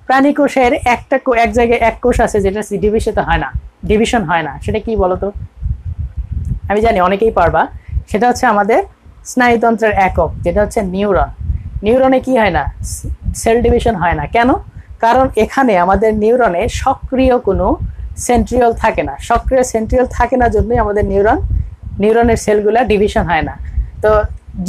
প্রাণী কোষের এক জায়গায় এক কোষ আছে যেটা ডিভিশন হয় না, সেটা কি বলতো? আমি জানি অনেকেই পারবা। সেটা হচ্ছে আমাদের স্নায়ুতন্ত্রের একক, যেটা হচ্ছে নিউরন। নিউরনে কি হয় না? সেল ডিভিশন হয় না। কেন? কারণ এখানে আমাদের নিউরনে সক্রিয় কোনো সেন্ট্রিওল থাকে না। সক্রিয় সেন্ট্রিওল থাকে না জন্যই আমাদের নিউরনের সেলগুলা ডিভিশন হয় না। তো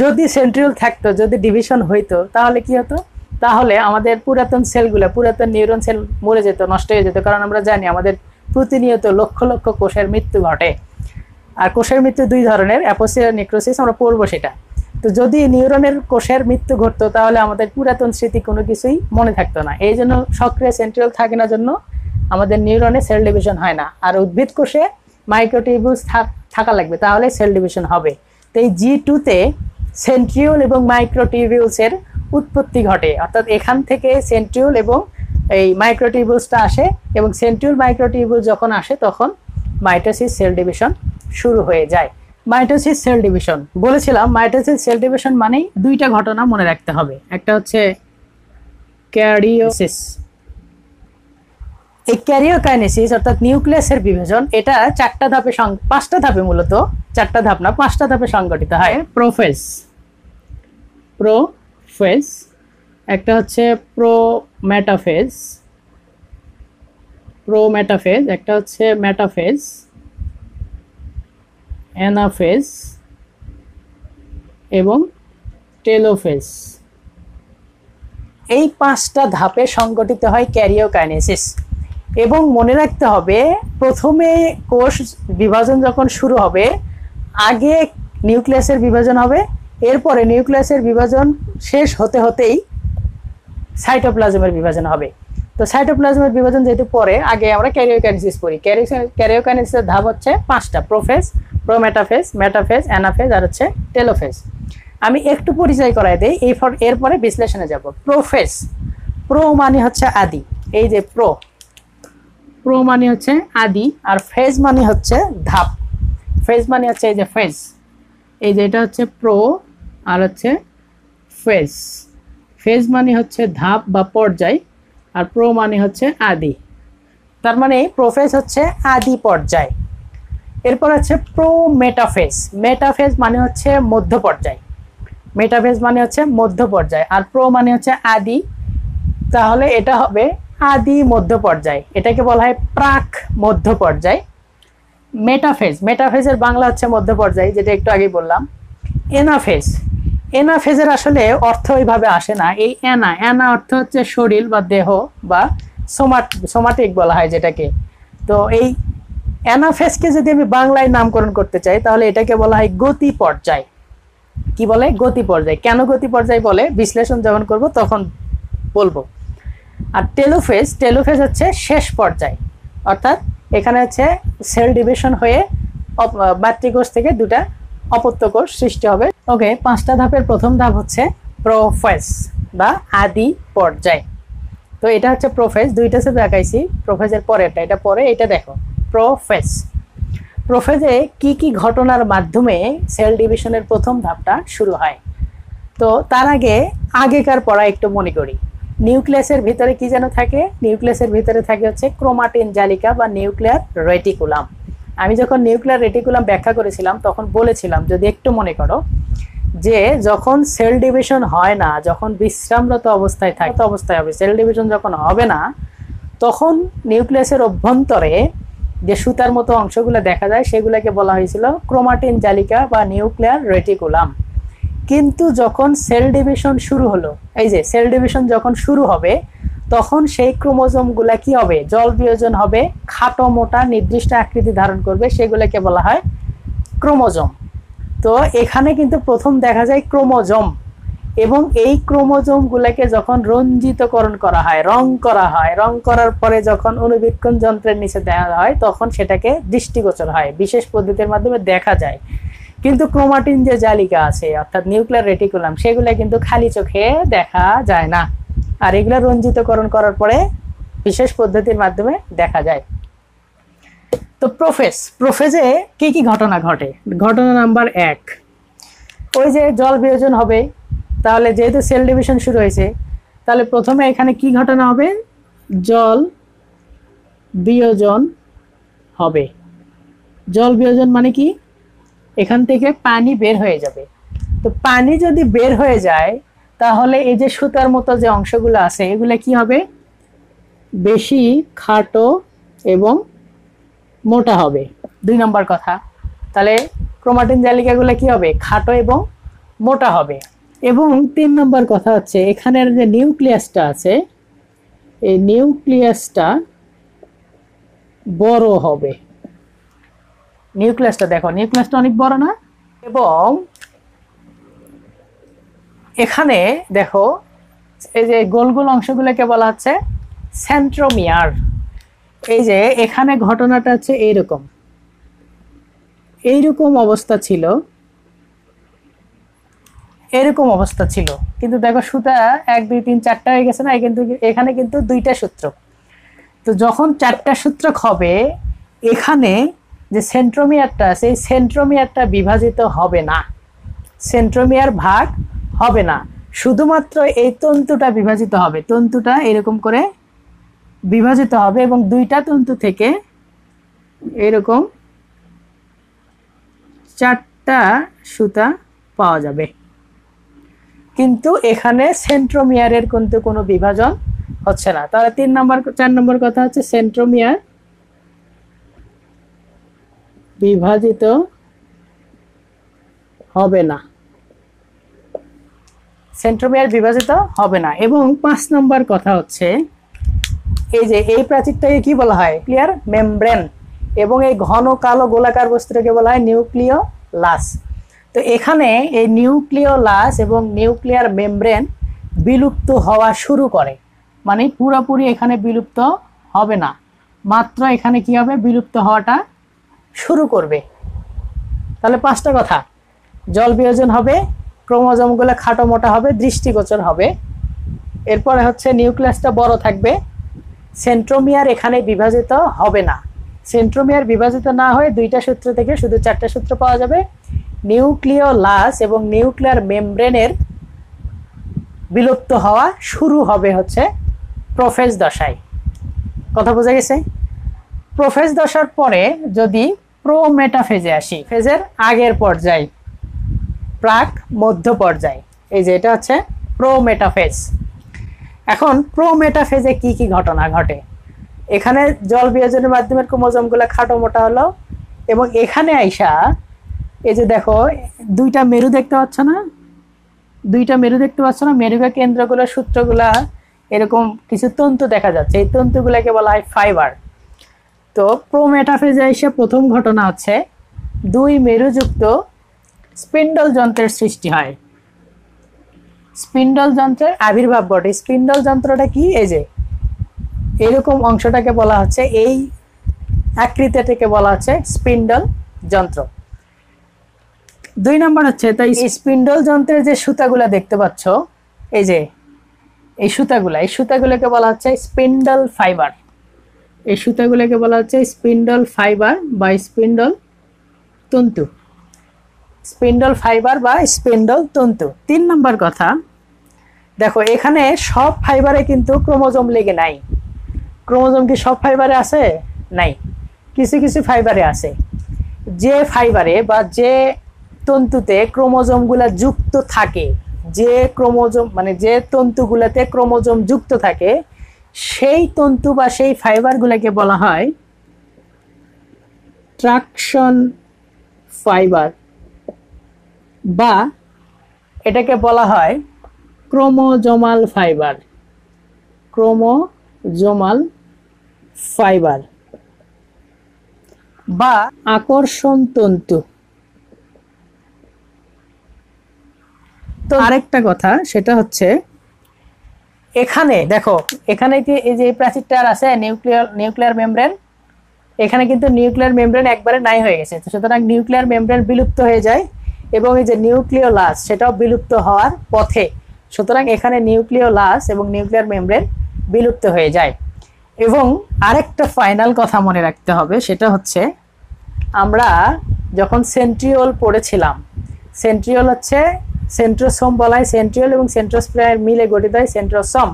যদি সেন্ট্রিওল থাকতো, যদি ডিভিশন হইতো, তাহলে কি হতো? তাহলে আমাদের পুরাতন সেলগুলা, পুরাতন নিউরন সেল মরে যেত, নষ্ট হয়ে যেত। কারণ আমরা জানি আমাদের প্রতিনিয়ত লক্ষ লক্ষ কোষের মৃত্যু ঘটে। আর কোষের মৃত্যু দুই ধরনের, অ্যাপোসিস আর নেক্রোসিস, আমরা পড়বো সেটা। তো যদি নিউরনের কোষের মৃত্যু ঘটতো তাহলে আমাদের পুরাতন স্মৃতি কোনো কিছুই মনে থাকতো না। এই জন্য সক্রিয় সেন্ট্রিওল থাকে না জন্য আমাদের নিউরনে সেল ডিভিশন হয় না। আর উদ্ভিদ কোষে মাইক্রোটিউবিউলস থাকা লাগবে, তাহলে সেল ডিভিশন হবে। তো এই G2-তে সেন্ট্রিওল এবং মাইক্রোটিউবিউলসের উৎপত্তি ঘটে। অর্থাৎ এখান থেকে সেন্ট্রিওল এবং এই মাইক্রোটিউবিউলসটা আসে, এবং সেন্ট্রিওল মাইক্রোটিউবিউল যখন আসে তখন মাইটোসিস সেল ডিভিশন শুরু হয়ে যায়। মাইটোসিস সেল ডিভিশন বলেছিলাম, মাইটোসিস সেল ডিভিশন মানেই দুইটা ঘটনা মনে রাখতে হবে। একটা হচ্ছে ক্যারিওসিস। এই ক্যারিওকাইনেসিস অর্থাৎ নিউক্লিয়াসের বিভাজন, এটা পাঁচটা ধাপে, মূলত চারটা ধাপ না, পাঁচটা ধাপে সংগঠিত হয়। প্রোফেজ, একটা হচ্ছে প্রোমেটাফেজ, একটা হচ্ছে মেটাফেজ, অ্যানাফেজ, এবং টেলোফেজ। এই 5টা ধাপে সংগঠিত হয় ক্যারিওকাইনেসিস। এবং মনে রাখতে হবে প্রথমে কোষ বিভাজন যখন শুরু হবে আগে নিউক্লিয়াসের বিভাজন হবে, এরপরে নিউক্লিয়াসের বিভাজন শেষ হতে হতেই সাইটোপ্লাজমের বিভাজন হবে। তো সাইটোপ্লাজমের বিভাজন যেহেতু পরে, আগে আমরা ক্যারিওকাইনেসিস পড়ি। ক্যারিওকাইনেসিসের ধাপ হচ্ছে 5টা, প্রোফেজ, প্রোমেটাফেজ, মেটাফেজ, অ্যানাফেজ আর হচ্ছে টেলোফেজ। আমি একটু পরিচয় করাই দেই, এরপরে বিশ্লেষণে যাব। প্রোফেজ, প্রো মানে হচ্ছে আদি, এই যে প্রো মানে হচ্ছে আদি, আর ফেজ মানে হচ্ছে ধাপ। ফেজ মানে হচ্ছে এই যে ফেজ, এই যে এটা হচ্ছে প্রো আর হচ্ছে ফেজ। ফেজ মানে হচ্ছে ধাপ বা পর্যায়, আর প্রো মানে হচ্ছে আদি। তার মানে প্রোফেজ হচ্ছে আদি পর্যায়। এরপর হচ্ছে প্রো মেটাফেজ। মেটাফেজ মানে হচ্ছে মধ্য পর্যায়। মেটাফেজ মানে হচ্ছে মধ্য পর্যায়, আর প্রো মানে হচ্ছে আদি, তাহলে এটা হবে আদি মধ্য পর্যায়। এটাকে বলা হয় প্রাক মধ্য পর্যায়। মেটাফেজ, মেটাফেজের বাংলা হচ্ছে মধ্য পর্যায়, যেটা একটু আগে বললাম। এনাফেজ, এনাফেজের আসলে অর্থ ওইভাবে আসে না। এই অ্যানা অর্থ হচ্ছে শরীর বা দেহ বা সোমাটিক বলা হয় যেটাকে। তো এই অ্যানাফেজকে যদি আমি বাংলায় নামকরণ করতে চাই তাহলে এটাকে বলা হয় গতি পর্যায়। কি বলে? গতি পর্যায়। কেন গতি পর্যায় বলে বিশ্লেষণ যখন করব তখন বলবো। আর টেলোফেজ, টেলোফেজ হচ্ছে শেষ পর্যায়, অর্থাৎ এখানে হচ্ছে সেল ডিভিশন হয়ে মাতৃকোষ থেকে 2টা অপত্য কোষ সৃষ্টি হবে। ওকে, 5টা ধাপের প্রথম ধাপ হচ্ছে প্রোফেজ বা আদি পর্যায়। তো এটা হচ্ছে প্রোফেজ, 2টা ছবি আঁকাইছি। প্রোফেজের পরেরটা, এটা পরে, এটা দেখো প্রোফেজ। প্রোফেজে কি কি ঘটনার মাধ্যমে সেল ডিভিশনের প্রথম ধাপটা শুরু হয়? তো তার আগেকার পড়া একটু মনে করি। নিউক্লিয়াসের ভিতরে কি যেন থাকে? নিউক্লিয়াসের ভিতরে থাকে হচ্ছে ক্রোমাটিন জালিকা বা নিউক্লিয়ার রেটিকুলাম। আমি যখন নিউক্লিয়ার রেটিকুলাম ব্যাখ্যা করেছিলাম তখন বলেছিলাম, যদি একটু মনে করো, যে যখন সেল ডিভিশন হয় না, যখন বিশ্রামরত অবস্থায় থাকে অবস্থায় হবে, সেল ডিভিশন যখন হবে না, তখন নিউক্লিয়াসের অভ্যন্তরে যে সুতার মতো অংশগুলো দেখা যায় সেগুলোকে বলা হয়েছিল ক্রোমাটিন জালিকা বা নিউক্লিয়ার রেটিকুলাম। কিন্তু যখন সেল ডিভিশন শুরু হলো, এই যে সেল ডিভিশন যখন শুরু হবে তখন সেই ক্রোমোজোমগুলা কি হবে? জল বিয়োজন হবে, খাটো মোটা নির্দিষ্ট আকৃতি ধারণ করবে, সেগুলোকে বলা হয় ক্রোমোজোম। তো এখানে কিন্তু প্রথম দেখা যায় ক্রোমোজোম, এবং এই ক্রোমোজোমগুলোকে যখন রঞ্জিতকরণ করা হয়, রং করার পরে যখন অণুবীক্ষণ যন্ত্রের নিচে দেওয়া হয় তখন সেটাকে দৃষ্টিগোচর হয়, বিশেষ পদ্ধতির মাধ্যমে দেখা যায়। কিন্তু ক্রোমাটিন যে জালিকা আছে অর্থাৎ নিউক্লিয়ার রেটিকুলাম, সেগুলো কিন্তু খালি চোখে দেখা যায় না, আর এগুলো রঞ্জিতকরণ করার পরে বিশেষ পদ্ধতির মাধ্যমে দেখা যায়। তো প্রোফেজে কি কি ঘটনা ঘটে? ঘটনা নাম্বার 1, ওই যে জল বিয়োজন হবে। তাহলে যেহেতু সেল ডিভিশন শুরু হয়েছে, তাহলে প্রথমে এখানে কি ঘটনা হবে? জল বিয়োজন হবে। জল বিয়োজন মানে কি? এখান থেকে পানি বের হয়ে যাবে। তো পানি যদি বের হয়ে যায় তাহলে এই যে সুতার মতো যে অংশগুলো আছে এগুলো কি হবে? বেশি খাটো এবং মোটা হবে। 2 নম্বর কথা, তাহলে ক্রোমাটিন জালিকাগুলো কি হবে? খাটো এবং মোটা হবে। এবং 3 নম্বর কথা হচ্ছে এখানের যে নিউক্লিয়াসটা আছে এই নিউক্লিয়াসটা বড় হবে। নিউক্লিয়াসটা দেখো, নিউক্লিয়াসটা অনেক বড় না? এবং এখানে দেখো এই যে গোল গোল অংশগুলোকে বলা হচ্ছে সেন্ট্রোমিয়ার। এই যে এখানে ঘটনাটা হচ্ছে এইরকম অবস্থা ছিল, এরকম অবস্থা ছিল, কিন্তু দেখো সুতা 1 2 3 4টা হয়ে গেছে না? কিন্তু এখানে কিন্তু 2টা সূত্র। তো যখন 4টা সূত্রক হবে, এখানে যে সেন্ট্রোমিয়ারটা আছে এই সেন্ট্রোমিয়ারটা বিভাজিত হবে না, সেন্ট্রোমিয়ার ভাগ হবে না, শুধুমাত্র এই তন্তুটা বিভাজিত হবে। তন্তুটা এরকম করে বিভাজিত হবে এবং 2টা তন্তু থেকে এরকম 4টা সুতা পাওয়া যাবে। কিন্তু এখানে সেন্ট্রোমিয়ারের কিন্তু কোনো বিভাজন হচ্ছে না। তাহলে 4 নম্বর কথা হচ্ছে সেন্ট্রোমিয়ার বিভাজিত হবে না। সেন্ট্রোমিয়ার বিভাজিত হবে না। এবং 5 নম্বর কথা হচ্ছে এই যে এই প্রাচীরটাকে কি বলা হয়? Nuclear membrane. এবং এই ঘন কালো গোলাকার বস্তুটাকে বলা হয় নিউক্লিওলাস। তো এখানে এই নিউক্লিওলাস এবং নিউক্লিয়ার মেমব্রেন বিলুপ্ত হওয়া শুরু করে, মানে পুরোপুরি এখানে বিলুপ্ত হবে না, মাত্র এখানে কি হবে? বিলুপ্ত হওয়াটা শুরু করবে। তাহলে 5টা কথা: জল বিয়োজন হবে, ক্রোমোজোমগুলো খাটো মোটা হবে, দৃষ্টিগোচর হবে, এরপরে হচ্ছে নিউক্লিয়াসটা বড় থাকবে, সেন্ট্রোমিয়ার এখানে বিভাজিত হবে না। সেন্ট্রোমিয়ার বিভাজিত না হয়ে 2টা সূত্র থেকে শুধু 4টা সূত্র পাওয়া যাবে। নিউক্লিওলাস এবং নিউক্লিয়ার মেমব্রেনের বিলুপ্ত হওয়া শুরু হবে হচ্ছে প্রোফেজ দশায়। কথা বোঝা গেছে? প্রোফেজ দশার পরে যদি প্রোমেটাফেজে আসি, ফেজের আগের পর্যায়, প্রাক মধ্য পর্যায়, এই যে এটা হচ্ছে প্রোমেটাফেজ। এখন প্রোমেটাফেজে কি কি ঘটনা ঘটে? এখানে জল বিয়োজনের মাধ্যমে ক্রোমোজোমগুলো খাটো মোটা হলো, এবং এখানে আইসা এই যে দেখো 2টা মেরু দেখতে পাচ্ছ না? 2টা মেরু দেখতে পাচ্ছ না? মেরুকে কেন্দ্রগুলো, সূত্রগুলা, এরকম কিছু তন্তু দেখা যাচ্ছে, এই তন্তুগুলোকে বলা হয় ফাইবার। তো প্রোমেটাফেজে এসে প্রথম ঘটনা হচ্ছে 2 মেরুযুক্ত স্পিন্ডল যন্ত্রের সৃষ্টি হয়। স্পিন্ডল যন্ত্রের আবির্ভাব ঘটে। স্পিন্ডল যন্ত্রটা কি? এই যে এরকম অংশটাকে বলা হচ্ছে, এই আকৃতিটাকে বলা হচ্ছে স্পিন্ডল যন্ত্র। 2 নম্বর হচ্ছে, তাই স্পিন্ডল যন্ত্রের যে সুতাগুলা দেখতে পাচ্ছ, এই যে এই সুতাগুলোকে বলা হচ্ছে স্পিন্ডল ফাইবার। এই সুতাগুলোকে বলা হচ্ছে স্পিন্ডল ফাইবার বা স্পিন্ডল তন্তু। স্পিন্ডল ফাইবার বা স্পিন্ডল তন্তু। 3 নম্বর কথা, দেখো এখানে সব ফাইবারে কিন্তু ক্রোমোজোম লেগে নাই। ক্রোমোজোম কি সব ফাইবারে আছে? নাই, কিছু কিছু ফাইবারে আছে। যে ফাইবারে বা যে তন্তুতে ক্রোমোজোমগুলা যুক্ত থাকে, যে ক্রোমোজোম মানে যে তন্তুগুলাতে ক্রোমোজোম যুক্ত থাকে, সেই তন্তু বা সেই ফাইবারগুলোকে বলা হয় ট্রাকশন ফাইবার, বা এটাকে বলা হয় ক্রোমোজোমাল ফাইবার। ক্রোমোজোমাল ফাইবার বা আকর্ষণ তন্তু। তো আরেকটা কথা, সেটা হচ্ছে এখানে দেখো, এখানে কি এই যে প্রাচীরটা আছে নিউক্লিয়ার মেমব্রেন, এখানে কিন্তু নিউক্লিয়ার মেমব্রেন একবারে নাই হয়ে গেছে। তো সুতরাং নিউক্লিয়ার মেমব্রেন বিলুপ্ত হয়ে যায়, এবং এই যে নিউক্লিওলাস সেটাও বিলুপ্ত হওয়ার পথে। সুতরাং এখানে নিউক্লিওলাস এবং নিউক্লিয়ার মেমব্রেন বিলুপ্ত হয়ে যায়। এবং আরেকটা ফাইনাল কথা মনে রাখতে হবে, সেটা হচ্ছে আমরা যখন সেন্ট্রিওল পড়েছিলাম, সেন্ট্রিওল হচ্ছে সেন্ট্রোসোম বলা হয়, সেন্ট্রিওল এবং সেন্ট্রোস্পায়ার মিলে গঠিত হয় সেন্ট্রোসোম।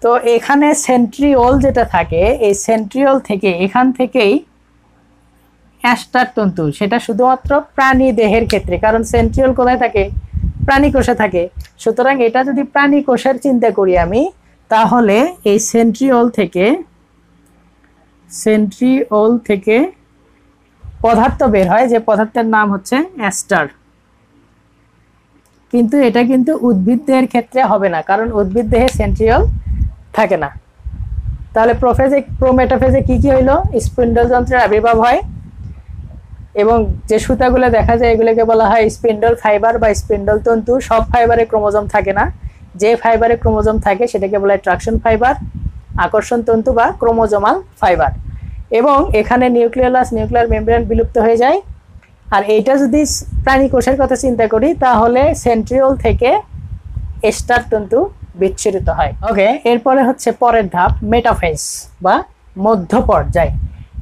তো এখানে সেন্ট্রিওল যেটা থাকে, এই সেন্ট্রিওল থেকে, এখান থেকেই অ্যাস্টার তন্তু, সেটা শুধুমাত্র প্রাণী দেহের ক্ষেত্রে, কারণ সেন্ট্রিওল কোথায় থাকে? প্রাণী কোষে থাকে। সুতরাং এটা যদি প্রাণী কোষের চিন্তা করি আমি, তাহলে এই সেন্ট্রিওল থেকে পদার্থ বের হয়, যে পদার্থের নাম হচ্ছে অ্যাস্টার। কিন্তু এটা কিন্তু উদ্ভিদ দেহের ক্ষেত্রে হবে না, কারণ উদ্ভিদ দেহে সেন্ট্রিওল থাকে না। তাহলে প্রোমেটাফেজে কি কি হইলো? স্পিন্ডল যন্ত্রের আবির্ভাব হয়, এবং যে সুতাগুলো দেখা যায় এগুলোকে বলা হয় স্পিন্ডল ফাইবার বা স্পিন্ডল তন্তু। সব ফাইবারে ক্রোমোজোম থাকে না, যে ফাইবারে ক্রোমোজোম থাকে সেটাকে বলা হয় ট্রাকশন ফাইবার, আকর্ষণ তন্তু বা ক্রোমোজোমাল ফাইবার। এবং এখানে নিউক্লিওলাস, নিউক্লিয়ার মেমব্রেন বিলুপ্ত হয়ে যায়। আর এইটা যদি প্রাণী কোষের কথা চিন্তা করি, তাহলে সেন্ট্রিওল থেকে এস্টার তন্তু বিচ্ছুরিত হয়। ওকে, এরপরে হচ্ছে পরের ধাপ মেটাফেজ বা মধ্য পর্যায়।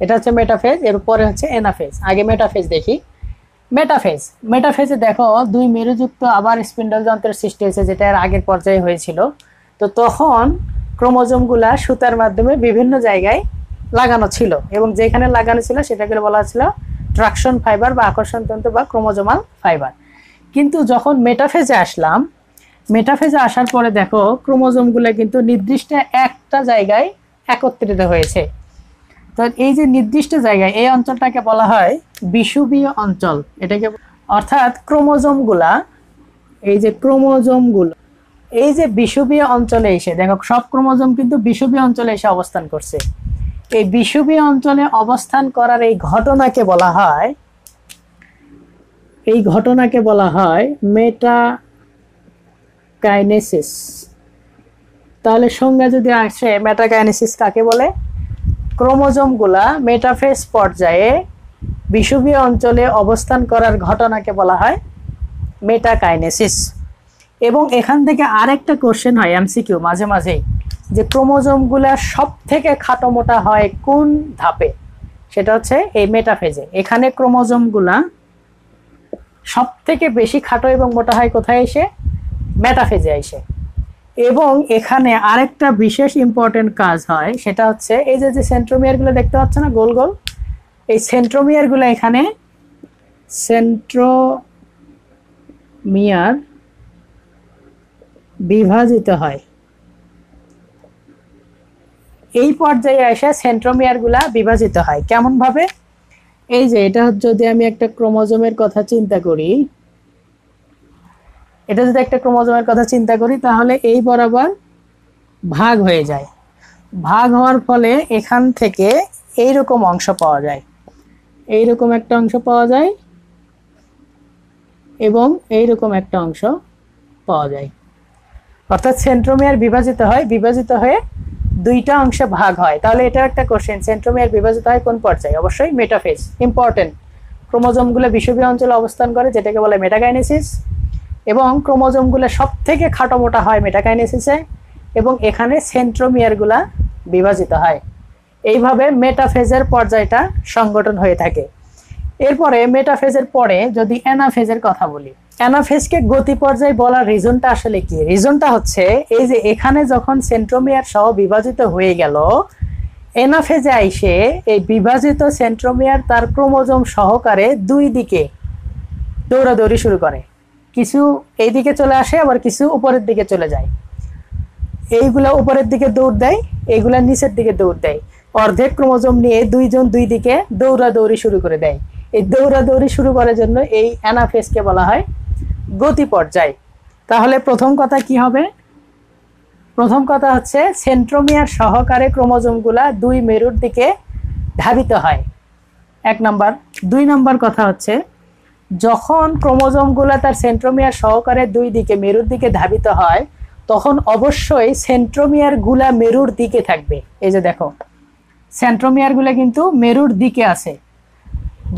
এটা হচ্ছে মেটাফেজ, এরপরে হচ্ছে এনাফেজ। আগে মেটাফেজ দেখি। মেটাফেজে দেখো 2 মেরুযুক্ত আবার স্পিন্ডল যন্ত্রের সৃষ্টি হয়েছে, যেটা এর আগের পর্যায়ে হয়েছিল। তো তখন ক্রোমোজোমগুলা সুতার মাধ্যমে বিভিন্ন জায়গায় লাগানো ছিল, এবং যেখানে লাগানো ছিল সেটাকে বলা হচ্ছিল ট্রাকশন ফাইবার বা আকর্ষণ তন্তু বা ক্রোমোজোমাল ফাইবার। কিন্তু যখন মেটাফেজে আসলাম, মেটাফেজে আসার পরে দেখো ক্রোমোজোমগুলো কিন্তু নির্দিষ্ট একটা জায়গায় একত্রিত হয়েছে। তো এই যে নির্দিষ্ট জায়গায়, এই অঞ্চলটাকে বলা হয় বিষুবীয় অঞ্চল। এটাকে অর্থাৎ ক্রোমোজোমগুলা, এই যে ক্রোমোজোমগুলো এই যে বিষুবীয় অঞ্চলে এসে দেখো সব ক্রোমোজোম কিন্তু বিষুবীয় অঞ্চলে এসে অবস্থান করছে। এই বিষুবীয় অঞ্চলে অবস্থান করার এই ঘটনাকে বলা হয় মেটাকাইনেসিস। তাহলে সংজ্ঞা যদি আসে মেটাকাইনেসিস কাকে বলে? ক্রোমোজোমগুলা মেটাফেজ পর্যায়ে বিষুবীয় অঞ্চলে অবস্থান করার ঘটনাকে বলা হয় মেটাকাইনেসিস। এবং এখান থেকে আরেকটা কোশ্চেন হয় এমসিকিউ মাঝে মাঝেই, যে ক্রোমোজোমগুলা সব থেকে খাটো মোটা হয় কোন ধাপে? সেটা হচ্ছে এই মেটাফেজে। এখানে ক্রোমোজোমগুলা সব থেকে বেশি খাটো এবং মোটা হয় কোথায় এসে? মেটাফেজে এসে। এবং এখানে আরেকটা বিশেষ ইম্পর্টেন্ট কাজ হয়, সেটা হচ্ছে এই যে সেন্ট্রোমিয়ারগুলো দেখতে পাচ্ছ না গোল গোল, এই সেন্ট্রোমিয়ারগুলো এখানে সেন্ট্রোমিয়ার বিভাজিত হয়। এই পর্যায়ে এসে সেন্ট্রোমিয়ারগুলা বিভাজিত হয় কেমন ভাবে? এই যে এটা যদি আমি একটা ক্রোমোজোমের কথা চিন্তা করি, তাহলে এই বরাবর ভাগ হয়ে যায়। ভাগ হওয়ার ফলে এখান থেকে এইরকম অংশ পাওয়া যায়, এইরকম একটা অংশ পাওয়া যায় এবং এইরকম একটা অংশ পাওয়া যায়। অর্থাৎ সেন্ট্রোমিয়ার বিভাজিত হয়ে দুইটা অংশে ভাগ হয়। তাহলে এটা একটা কোশ্চেন, সেন্ট্রোমিয়ার বিভাজিত হয় কোন পর্যায়ে? অবশ্যই মেটাফেজ। ইম্পর্টেন্ট। ক্রোমোজোমগুলো বিষুবীয় অঞ্চলে অবস্থান করে, যেটাকে বলে মেটাকাইনেসিস। এবং ক্রোমোজোমগুলো সব থেকে খাটো মোটা হয় মেটাকাইনেসিসে, এবং এখানে সেন্ট্রোমিয়ারগুলা বিভাজিত হয়। এইভাবে মেটাফেজের পর্যায়টা সংগঠন হয়ে থাকে। এরপরে মেটাফেজের পরে যদি অ্যানাফেজের কথা বলি, অ্যানাফেজকে গতি পর্যায় বলার রিজনটা আসলে কি? রিজনটা হচ্ছে এই যে এখানে যখন সেন্ট্রোমিয়ার সহ বিভাজিত হয়ে গেল, অ্যানাফেজে আইসে এই বিভাজিত সেন্ট্রোমিয়ার তার ক্রোমোজোম সহকারে দুই দিকে দৌড়াদৌড়ি শুরু করে। কিছু এই দিকে চলে আসে, আবার কিছু উপরের দিকে চলে যায়। এইগুলা উপরের দিকে দৌড় দেয়, এইগুলা নিচের দিকে দৌড় দেয়। অর্ধেক ক্রোমোজোম নিয়ে দুইজন দুই দিকে দৌড়াদৌড়ি শুরু করে দেয়। এই দৌড়াদৌড়ি শুরু করার জন্য এই অ্যানাফেজকে বলা হয় গতি পর্যায়। তাহলে প্রথম কথা কি হবে? প্রথম কথা হচ্ছে সেন্ট্রোমিয়ার সহকারে ক্রোমোজোমগুলা দুই মেরুর দিকে ধাবিত হয়, এক নাম্বার। দুই নাম্বার কথা হচ্ছে যখন ক্রোমোজোমগুলা তার সেন্ট্রোমিয়ার সহকারে দুই দিকে মেরুর দিকে ধাবিত হয়, তখন অবশ্যই সেন্ট্রোমিয়ার গুলা মেরুর দিকে থাকবে। এই যে দেখো সেন্ট্রোমিয়ার গুলা কিন্তু মেরুর দিকে আছে।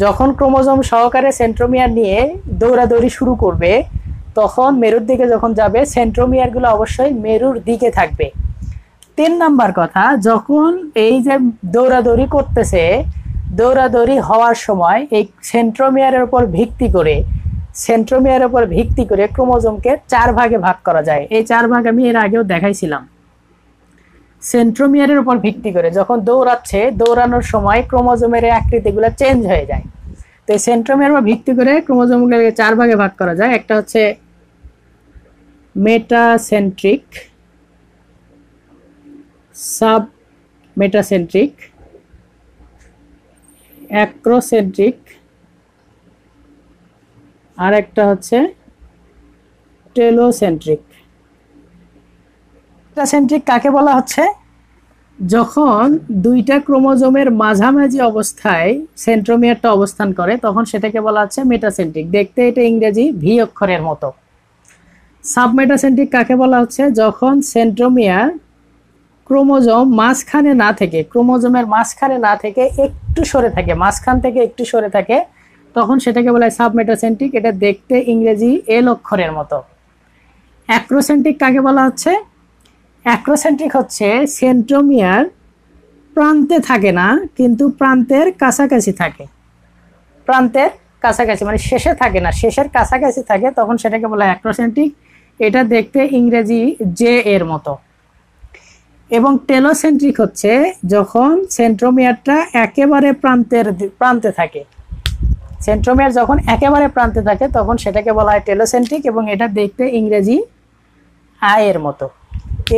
যখন ক্রোমোজোম সহকারে সেন্ট্রোমিয়ার নিয়ে দৌড়াদৌড়ি শুরু করবে, তখন মেরুর দিকে যখন যাবে সেন্ট্রোমিয়ার গুলো অবশ্যই মেরুর দিকে থাকবে। 3 নাম্বার কথা, যখন এই যে দৌড়াদৌড়ি করতেছে, দৌড়াদৌড়ি হওয়ার সময় এই সেন্ট্রোমিয়ারের উপর ভিত্তি করে ক্রোমোজোমকে 4 ভাগে ভাগ করা যায়। এই 4 ভাগ আমি এর আগেও দেখাইছিলাম। সেন্ট্রোমিয়ারের উপর ভিত্তি করে যখন দৌড়ানোর সময় ক্রোমোজোমের আকৃতিগুলো চেঞ্জ হয়ে যায়। তো এই সেন্ট্রোমিয়ারের উপর ভিত্তি করে ক্রোমোজোমগুলোকে 4 ভাগে ভাগ করা যায়। একটা হচ্ছে মেটাসেন্ট্রিক, সাব মেটাসেন্ট্রিক, অ্যাক্রোসেন্ট্রিক, আর একটা হচ্ছে টেলোসেন্ট্রিক। মেটাসেন্ট্রিক কাকে বলা হচ্ছে? যখন দুইটা ক্রোমোজোমের মাঝামাঝি অবস্থায় সেন্ট্রোমিয়ারটা অবস্থান করে, তখন সেটাকে বলা হচ্ছে মেটাসেন্ট্রিক। দেখতে এটা ইংরেজি ভি অক্ষরের মতো। সাবমেটাসেন্ট্রিক কাকে বলা হচ্ছে? যখন সেন্ট্রোমিয়ার ক্রোমোজোম মাঝখানে না থেকে, ক্রোমোজোমের মাঝখানে না থেকে একটু সরে থাকে, মাঝখান থেকে একটু সরে থাকে, তখন সেটাকে বলা হয় সাবমেটাসেন্ট্রিক। এটা দেখতে ইংরেজি এল অক্ষরের মতো। অ্যাক্রোসেন্ট্রিক কাকে বলা হচ্ছে? অ্যাক্রোসেন্ট্রিক হচ্ছে সেন্ট্রোমিয়ার প্রান্তে থাকে না, কিন্তু প্রান্তের কাছাকাছি থাকে। প্রান্তের কাছাকাছি মানে শেষে থাকে না, শেষের কাছাকাছি থাকে, তখন সেটাকে বলা হয় অ্যাক্রোসেন্ট্রিক। এটা দেখতে ইংরেজি জে এর মতো। এবং টেলোসেন্ট্রিক হচ্ছে যখন সেন্ট্রোমিয়ারটা একেবারে প্রান্তে থাকে। সেন্ট্রোমিয়ার যখন একেবারে প্রান্তে থাকে, তখন সেটাকে বলা হয় টেলোসেন্ট্রিক, এবং এটা দেখতে ইংরেজি আই এর মতো।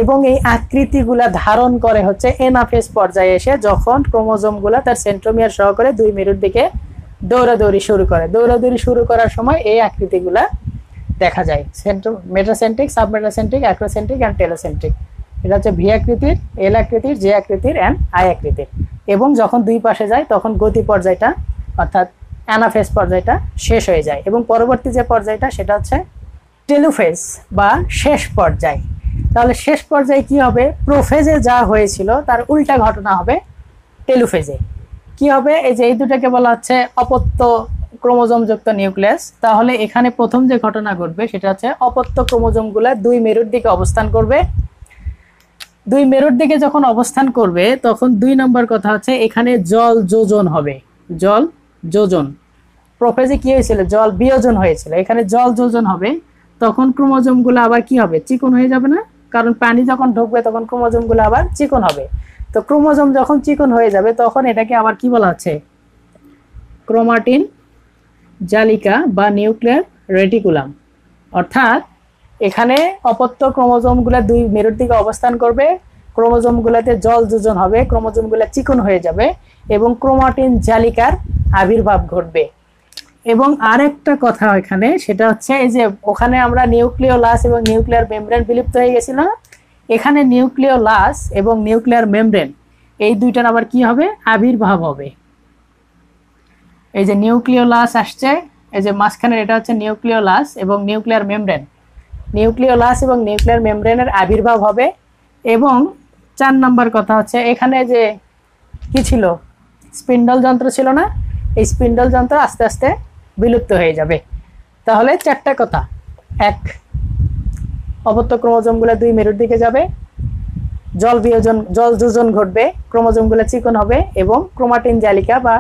এবং এই আকৃতিগুলা ধারণ করে হচ্ছে এনাফেজ পর্যায়ে এসে, যখন ক্রোমোজোমগুলা তার সেন্ট্রোমিয়ার সহকারে দুই মেরুর দিকে দৌড়াদৌড়ি শুরু করে। দৌড়াদৌড়ি শুরু করার সময় এই আকৃতিগুলা দেখা যায়, metacentric, submetacentric, acrocentric and telocentric. এটা হচ্ছে ভি আকৃতির, এল আকৃতির, জে আকৃতির অ্যান্ড আই আকৃতির। এবং যখন দুই পাশে যায় তখন গতি পর্যায়টা অর্থাৎ অ্যানাফেজ পর্যায়টা শেষ হয়ে যায় এবং পরবর্তী যে পর্যায়টা সেটা হচ্ছে টেলোফেজ বা শেষ পর্যায়। তাহলে শেষ পর্যায়ে কি হবে? প্রোফেজে যা হয়েছিল তার উল্টা ঘটনা হবে টেলোফেজে। কি হবে? এই যে এই দুটাকে বলা হচ্ছে অপত্য ক্রোমোজোমযুক্ত নিউক্লিয়াস। তাহলে এখানে প্রথম যে ঘটনা ঘটবে সেটা হচ্ছে অপত্য ক্রোমোজোমগুলো দুই মেরুর দিকে অবস্থান করবে। দুই মেরুর দিকে যখন অবস্থান করবে তখন 2 নম্বর কথা হচ্ছে এখানে জল যোজন হবে। জল যোজন। প্রোফেজে কি হয়েছিল? জল বিয়োজন হয়েছিল, এখানে জল যোজন হবে। তখন ক্রোমোজোমগুলো আবার কি হবে? চিকন হয়ে যাবে না? কারণ পানি যখন ঢুকবে তখন ক্রোমোজোমগুলো আবার চিকন হবে। তো ক্রোমোজোম যখন চিকন হয়ে যাবে তখন এটাকে আবার কি বলা হচ্ছে? ক্রোমাটিন জালিকা বা নিউক্লিয়ার রেটিকুলাম। অর্থাৎ এখানে অপত্য ক্রোমোজোমগুলো দুই মেরুর দিকে অবস্থান করবে, ক্রোমোজোমগুলোতে জল যোজন হবে, ক্রোমোজোমগুলো চিকন হয়ে যাবে এবং ক্রোমাটিন জালিকার আবির্ভাব ঘটবে। এবং আরেকটা কথা এখানে সেটা হচ্ছে এই যে ওখানে আমরা নিউক্লিওলাস এবং নিউক্লিয়ার মেমব্রেন বিলুপ্ত হয়ে গেছিল না, এখানে নিউক্লিওলাস এবং নিউক্লিয়ার মেমব্রেন এই দুইটার আবার কি হবে? আবির্ভাব হবে। এই যে নিউক্লিওলাস আসছে, এই যে মাঝখানে এটা হচ্ছে নিউক্লিওলাস এবং নিউক্লিয়ার মেমব্রেন। নিউক্লিওলাস এবং নিউক্লিয়ার মেমব্রেনের আবির্ভাব হবে। এবং 4 নম্বর কথা হচ্ছে এখানে যে কি ছিল? স্পিন্ডল যন্ত্র ছিল না, এই স্পিন্ডল যন্ত্র আস্তে আস্তে বিলুপ্ত হয়ে যাবে। তাহলে 4টা কথা। 1, অপত্য ক্রোমোজোমগুলো দুই মেরুর দিকে যাবে, জল যোজন ঘটবে, ক্রোমোজোমগুলো চিকন হবে এবং ক্রোমাটিন জালিকা বা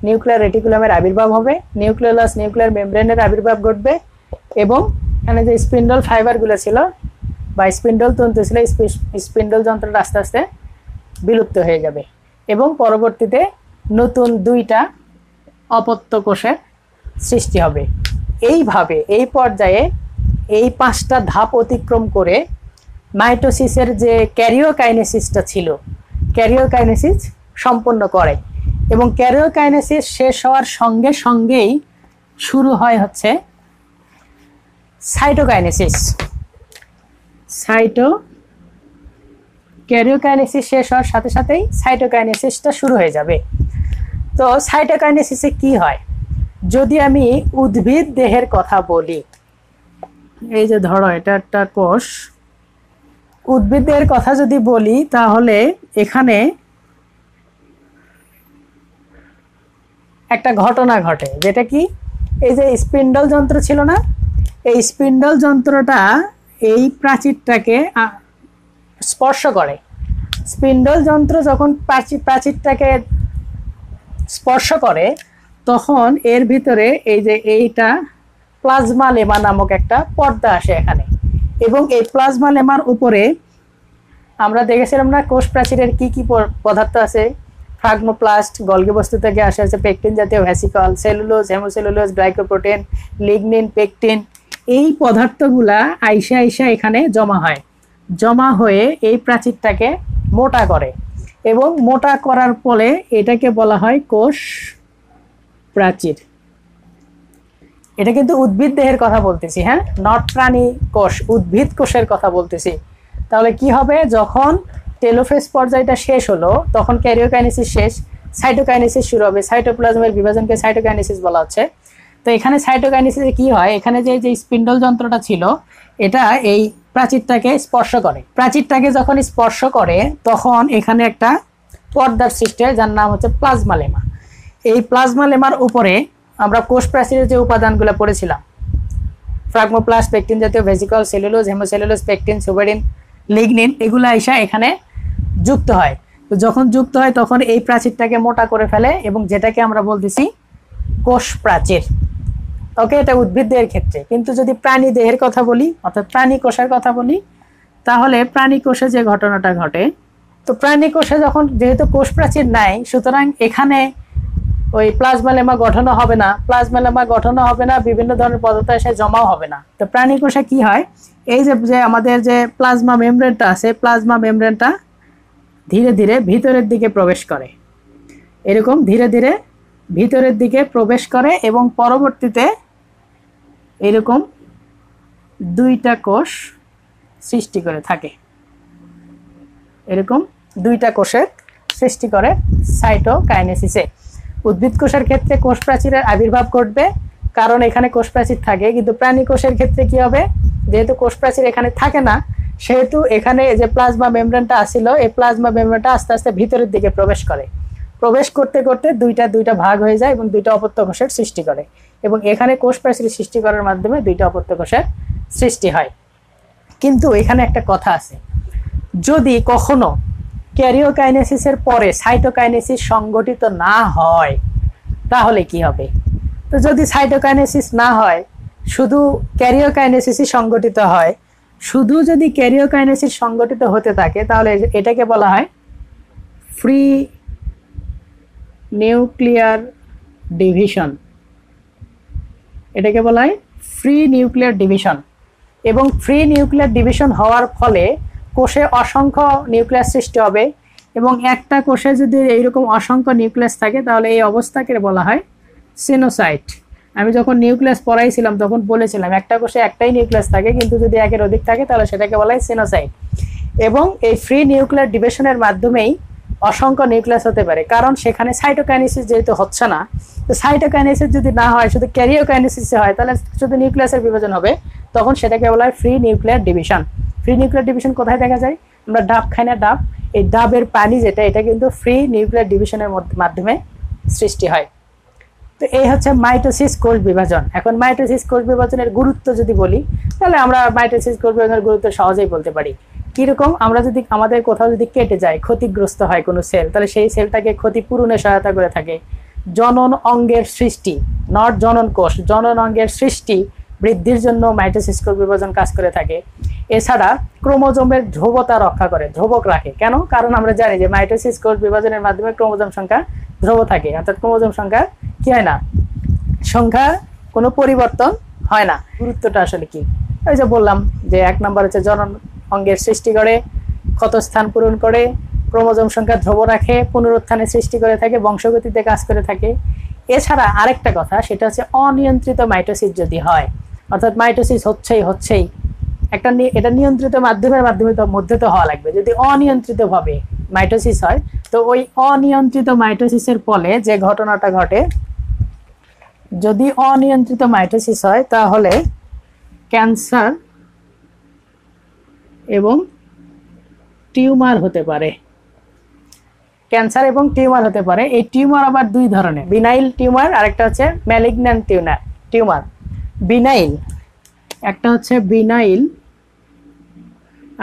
নিউক্লিয়ার রেটিকুলামের আবির্ভাব হবে, নিউক্লিওলাস নিউক্লিয়ার মেমব্রেনের আবির্ভাব ঘটবে এবং এখানে যে স্পিন্ডল ফাইবারগুলো ছিল বা স্পিন্ডল তন্তু ছিল, স্পিন্ডল যন্ত্রটা আস্তে আস্তে বিলুপ্ত হয়ে যাবে এবং পরবর্তীতে নতুন 2টা অপত্য কোষের সৃষ্টি হবে। এইভাবে এই পর্যায়ে এই 5টা ধাপ অতিক্রম করে মাইটোসিসের যে ক্যারিওকাইনেসিসটা ছিল, ক্যারিওকাইনেসিস সম্পন্ন করে এবং ক্যারিওকাইনেসিস শেষ হওয়ার সঙ্গে সঙ্গেই শুরু হয় হচ্ছে সাইটোকাইনেসিস। ক্যারিওকাইনেসিস শেষ হওয়ার সাথে সাথেই সাইটোকাইনেসিসটা শুরু হয়ে যাবে। তো সাইটোকাইনেসিসে কি হয়? যদি আমি উদ্ভিদ দেহের কথা বলি, এই যে ধরো এটা একটা কোষ, উদ্ভিদ দেহের কথা যদি বলি তাহলে এখানে একটা ঘটনা ঘটে, যেটা কি? এই যে স্পিন্ডল যন্ত্র ছিল না, এই স্পিন্ডল যন্ত্রটা এই প্রাচীরটাকে স্পর্শ করে। স্পিন্ডল যন্ত্র যখন প্রাচীরটাকে স্পর্শ করে তখন এর ভিতরে এই যে এইটা প্লাজমা লেমা নামক একটা পর্দা আসে এখানে এবং এই প্লাজমা লেমার উপরে আমরা দেখেছিলাম না কোষ প্রাচীরের কি কি পদার্থ আছে? ফ্রাগমোপ্লাস্ট, গলগি বস্তু থেকে আসে হচ্ছে পেকটিন জাতীয় ভ্যাসিকল, cellulose, hemicellulose, glycoprotein, lignin, pectin. এই পদার্থগুলা আইসা এখানে জমা হয়, জমা হয়ে এই প্রাচীরটাকে মোটা করে এবং মোটা করার ফলে এটাকে বলা হয় কোষ প্রাচীর। এটা কিন্তু উদ্ভিদ দেহের কথা বলতেছি, হ্যাঁ, নট প্রাণী কোষ, উদ্ভিদ কোষের কথা বলতেছি। তাহলে কি হবে? যখন টেলোফেজ পর্যায়টা শেষ হলো তখন ক্যারিওকাইনেসিস শেষ, সাইটোকাইনেসিস শুরু হবে। সাইটোপ্লাজমের বিভাজনকে সাইটোকাইনেসিস বলা হচ্ছে। তো এখানে সাইটোকাইনেসিসে কি হয়? এখানে যে স্পিন্ডল যন্ত্রটা ছিল এটা এই প্রাচীরটাকে স্পর্শ করে। প্রাচীরটাকে যখন স্পর্শ করে তখন এখানে একটা পর্দার সৃষ্টি হয় যার নাম হচ্ছে প্লাজমা লেমা। এই প্লাজমা লেমার উপরে আমরা কোষ প্রাচীরের যে উপাদানগুলো পড়েছিলাম, ফ্রাগমোপ্লাস্ট, পেকটিন জাতীয় vesicle, cellulose, hemicellulose, pectin, suberin, lignin, এগুলো আইসা এখানে যুক্ত হয়। তো যখন যুক্ত হয় তখন এই প্রাচীরটাকে মোটা করে ফেলে এবং যেটাকে আমরা বলতেছি কোষ প্রাচীর। ওকে, এটা উদ্ভিদদের ক্ষেত্রে। কিন্তু যদি প্রাণী দেহের কথা বলি অর্থাৎ প্রাণী কোষের কথা বলি তাহলে প্রাণী কোষে যে ঘটনাটা ঘটে, তো প্রাণী কোষে যখন যেহেতু কোষ প্রাচীর নাই সুতরাং এখানে ওই প্লাজমা লেমা গঠনও হবে না, বিভিন্ন ধরনের পদার্থ এসে জমাও হবে না। তো প্রাণী কোষে কি হয়? এই যে আমাদের যে প্লাজমা মেমব্রেনটা আছে, প্লাজমা মেমব্রেনটা ধীরে ধীরে ভিতরের দিকে প্রবেশ করে, এরকম ধীরে ধীরে ভিতরের দিকে প্রবেশ করে এবং পরবর্তীতে এরকম দুইটা কোষ সৃষ্টি করে থাকে। এরকম দুইটা কোষের সৃষ্টি করে সাইটোকাইনেসিসে। উদ্ভিদ কোষের ক্ষেত্রে কোষ প্রাচীরের আবির্ভাব ঘটবে, কারণ এখানে কোষ প্রাচীর থাকে। কিন্তু প্রাণী কোষের ক্ষেত্রে কি হবে, যেহেতু কোষ প্রাচীর এখানে থাকে না, সেহেতু এখানে যে প্লাজমা মেমব্রেনটা আসছিল, এই প্লাজমা মেমব্রেনটা আস্তে আস্তে ভিতরের দিকে প্রবেশ করে। প্রবেশ করতে করতে দুইটা ভাগ হয়ে যায় এবং দুইটা অপত্য কোষের সৃষ্টি করে, এবং এখানে কোষ প্রাচীর সৃষ্টি করার মাধ্যমে দুইটা অপত্য কোষের সৃষ্টি হয়। কিন্তু এখানে একটা কথা আছে, যদি কখনো ক্যারিওকাইনেসিসের পরে সাইটোকাইনেসিস সংগঠিত না হয় তাহলে কি হবে? তো যদি সাইটোকাইনেসিস না হয়, শুধু ক্যারিওকাইনেসিসই সংগঠিত হয়, শুধু যদি ক্যারিওকাইনেসিস সংগঠিত হতে থাকে, তাহলে এটাকে বলা হয় ফ্রি নিউক্লিয়ার ডিভিশন। এটাকে বলা হয় ফ্রি নিউক্লিয়ার ডিভিশন। এবং ফ্রি নিউক্লিয়ার ডিভিশন হওয়ার ফলে কোষে অসংখ্য নিউক্লিয়াস সৃষ্টি হবে, এবং একটা কোষে যদি এইরকম অসংখ্য নিউক্লিয়াস থাকে তাহলে এই অবস্থাকে বলা হয় সিনোসাইট। আমি যখন নিউক্লিয়াস পড়াইছিলাম তখন বলেছিলাম একটা কোষে একটাই নিউক্লিয়াস থাকে, কিন্তু যদি একের অধিক থাকে তাহলে সেটাকে বলা হয় সিনোসাইট। এবং এই ফ্রি নিউক্লিয়ার ডিভিশনের মাধ্যমেই অসংখ্য নিউক্লিয়াস হতে পারে, কারণ সেখানে সাইটোকাইনেসিস যেহেতু হচ্ছে না। তো সাইটোকাইনেসিস যদি না হয়, শুধু ক্যারিওকাইনেসিস হয়, তাহলে শুধু নিউক্লিয়াসের বিভাজন হবে, তখন সেটাকে বলা হয় free nuclear division. Free nuclear division কোথায় দেখা যায়? আমরা ডাব খাই না, ডাব, এই ডাবের পানি যেটা, এটা কিন্তু ফ্রি নিউক্লিয়ার ডিভিশনের মাধ্যমে সৃষ্টি হয়। তো এই হচ্ছে মাইটোসিস কোষ বিভাজন। এখন মাইটোসিস কোষ বিভাজনের গুরুত্ব যদি বলি, তাহলে আমরা মাইটোসিস কোষ বিভাজনের গুরুত্ব সহজেই বলতে পারি। কিরকম? আমরা যদি আমাদের কোথাও যদি কেটে যায়, ক্ষতিগ্রস্ত হয় কোনো সেল, তাহলে সেই সেলটাকে ক্ষতিপূরণে সহায়তা করে থাকে। জনন অঙ্গের সৃষ্টি, নট জনন কোষ, জনন অঙ্গের সৃষ্টি বৃদ্ধির জন্য মাইটোসিস কোষ বিভাজন কাজ করে থাকে। এছাড়া ক্রোমোজোমের ধ্রুবতা রক্ষা করে, ধ্রুবক রাখে। কেন? কারণ আমরা জানি যে মাইটোসিস কোষ বিভাজনের মাধ্যমে ক্রোমোজোম সংখ্যা ধ্রুব থাকে, অর্থাৎ ক্রোমোজোম সংখ্যা কি হয় না, সংখ্যা কোনো পরিবর্তন হয় না। গুরুত্বটা আসলে কি? ওই যে বললাম যে 1 নম্বর হচ্ছে জনন অঙ্গের সৃষ্টি করে, ক্ষতস্থান পূরণ করে, ক্রোমোজোম সংখ্যা ধ্রুব রাখে, পুনরুত্থানের সৃষ্টি করে থাকে, বংশগতিতে কাজ করে থাকে। এছাড়া আরেকটা কথা, সেটা হচ্ছে অনিয়ন্ত্রিত মাইটোসিস যদি হয়, অর্থাৎ মাইটোসিস হচ্ছেই এটা নিয়ন্ত্রিত মধ্যে তো হওয়া লাগবে। যদি অনিয়ন্ত্রিতভাবে মাইটোসিস হয়, তো ওই অনিয়ন্ত্রিত মাইটোসিসের ফলে যে ঘটনাটা ঘটে, যদি অনিয়ন্ত্রিত মাইটোসিস হয় তাহলে ক্যান্সার এবং টিউমার হতে পারে। ক্যান্সার এবং টিউমার হতে পারে। এই টিউমার আবার দুই ধরনের, বিনাইল টিউমার আর একটা হচ্ছে ম্যালিগন্যান্ট টিউমার। বিনাইল, একটা হচ্ছে বিনাইল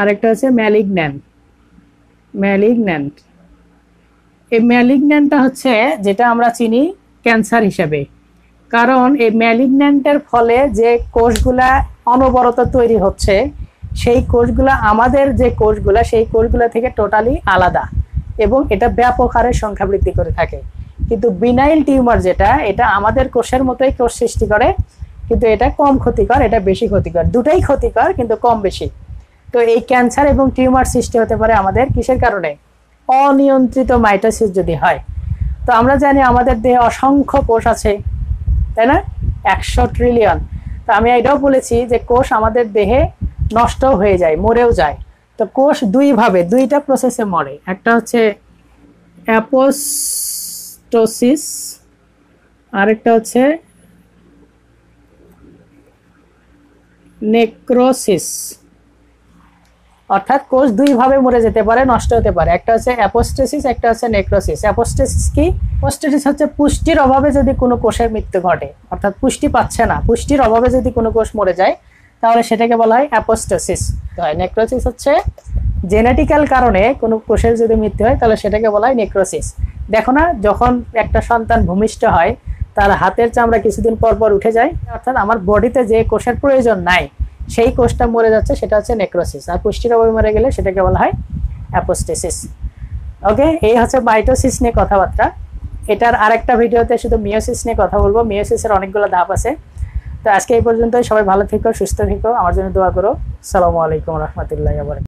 আর একটা হচ্ছে ম্যালিগন্যান্ট। এই ম্যালিগন্যান্টটা হচ্ছে যেটা আমরা চিনি ক্যান্সার হিসেবে, কারণ এই ম্যালিগন্যান্টের ফলে যে কোষগুলা অনবরত তৈরি হচ্ছে, সেই কোষগুলা আমাদের যে কোষগুলা, সেই কোষগুলা থেকে টোটালি আলাদা, এবং এটা ব্যাপক হারে সংখ্যা বৃদ্ধি করে থাকে। কিন্তু বিনাইল টিউমার যেটা, এটা আমাদের কোষের মতোই কোষ সৃষ্টি করে, কিন্তু এটা কম ক্ষতিকর, এটা বেশি ক্ষতিকর। দুটাই ক্ষতিকর, কিন্তু কম বেশি। তো এই ক্যান্সার এবং টিউমার সৃষ্টি হতে পারে আমাদের কিসের কারণে? অনিয়ন্ত্রিত মাইটোসিস যদি হয়। তো আমরা জানি আমাদের দেহে অসংখ্য কোষ আছে, তাই না? 100 ট্রিলিয়ন। তো আমি এটাও বলেছি যে কোষ আমাদের দেহে নষ্টও হয়ে যায়, মরেও যায়। তো কোষ দুইটা প্রসেসে মরে। একটা হচ্ছে অ্যাপোস্টোসিস, আরেকটা হচ্ছে নেক্রোসিস। অর্থাৎ কোষ দুইভাবে মরে যেতে পারে, নষ্ট হতে পারে। একটা হচ্ছে অ্যাপোস্টোসিস, একটা হচ্ছে নেক্রোসিস। অ্যাপোস্টোসিস কি? অ্যাপোস্টোসিস হচ্ছে পুষ্টির অভাবে যদি কোনো কোষের মৃত্যু ঘটে, অর্থাৎ পুষ্টি পাচ্ছে না, পুষ্টির অভাবে যদি কোনো কোষ মরে যায়, তাহলে সেটাকে বলা হয় অ্যাপোস্টোসিস। নেক্রোসিস হচ্ছে জেনেটিক্যাল কারণে কোনো কোষের যদি মৃত্যু হয়, তাহলে সেটাকে বলা হয় নেক্রোসিস। দেখো না, যখন একটা সন্তান ভূমিষ্ঠ হয়, তার হাতের চামড়া কিছুদিন পর পর উঠে যায়, অর্থাৎ আমার বডিতে যে কোষের প্রয়োজন নাই, সেই কোষটা মরে যাচ্ছে, সেটা হচ্ছে নেক্রোসিস। আর পুষ্টির অভাবে মরে গেলে সেটাকে বলা হয় অ্যাপোস্টোসিস। ওকে, এই হচ্ছে মাইটোসিস নিয়ে কথাবার্তা। এটার আরেকটা ভিডিওতে শুধু মিওসিস নিয়ে কথা বলবো। মিওসিসের অনেকগুলো ধাপ আছে। তো আজকে এই পর্যন্তই। সবাই ভালো থেকো, সুস্থ থেকো, আমার জন্য দোয়া করো। আসসালামু আলাইকুম রহমতুল্লাহি ওয়া বারাকাতুহু।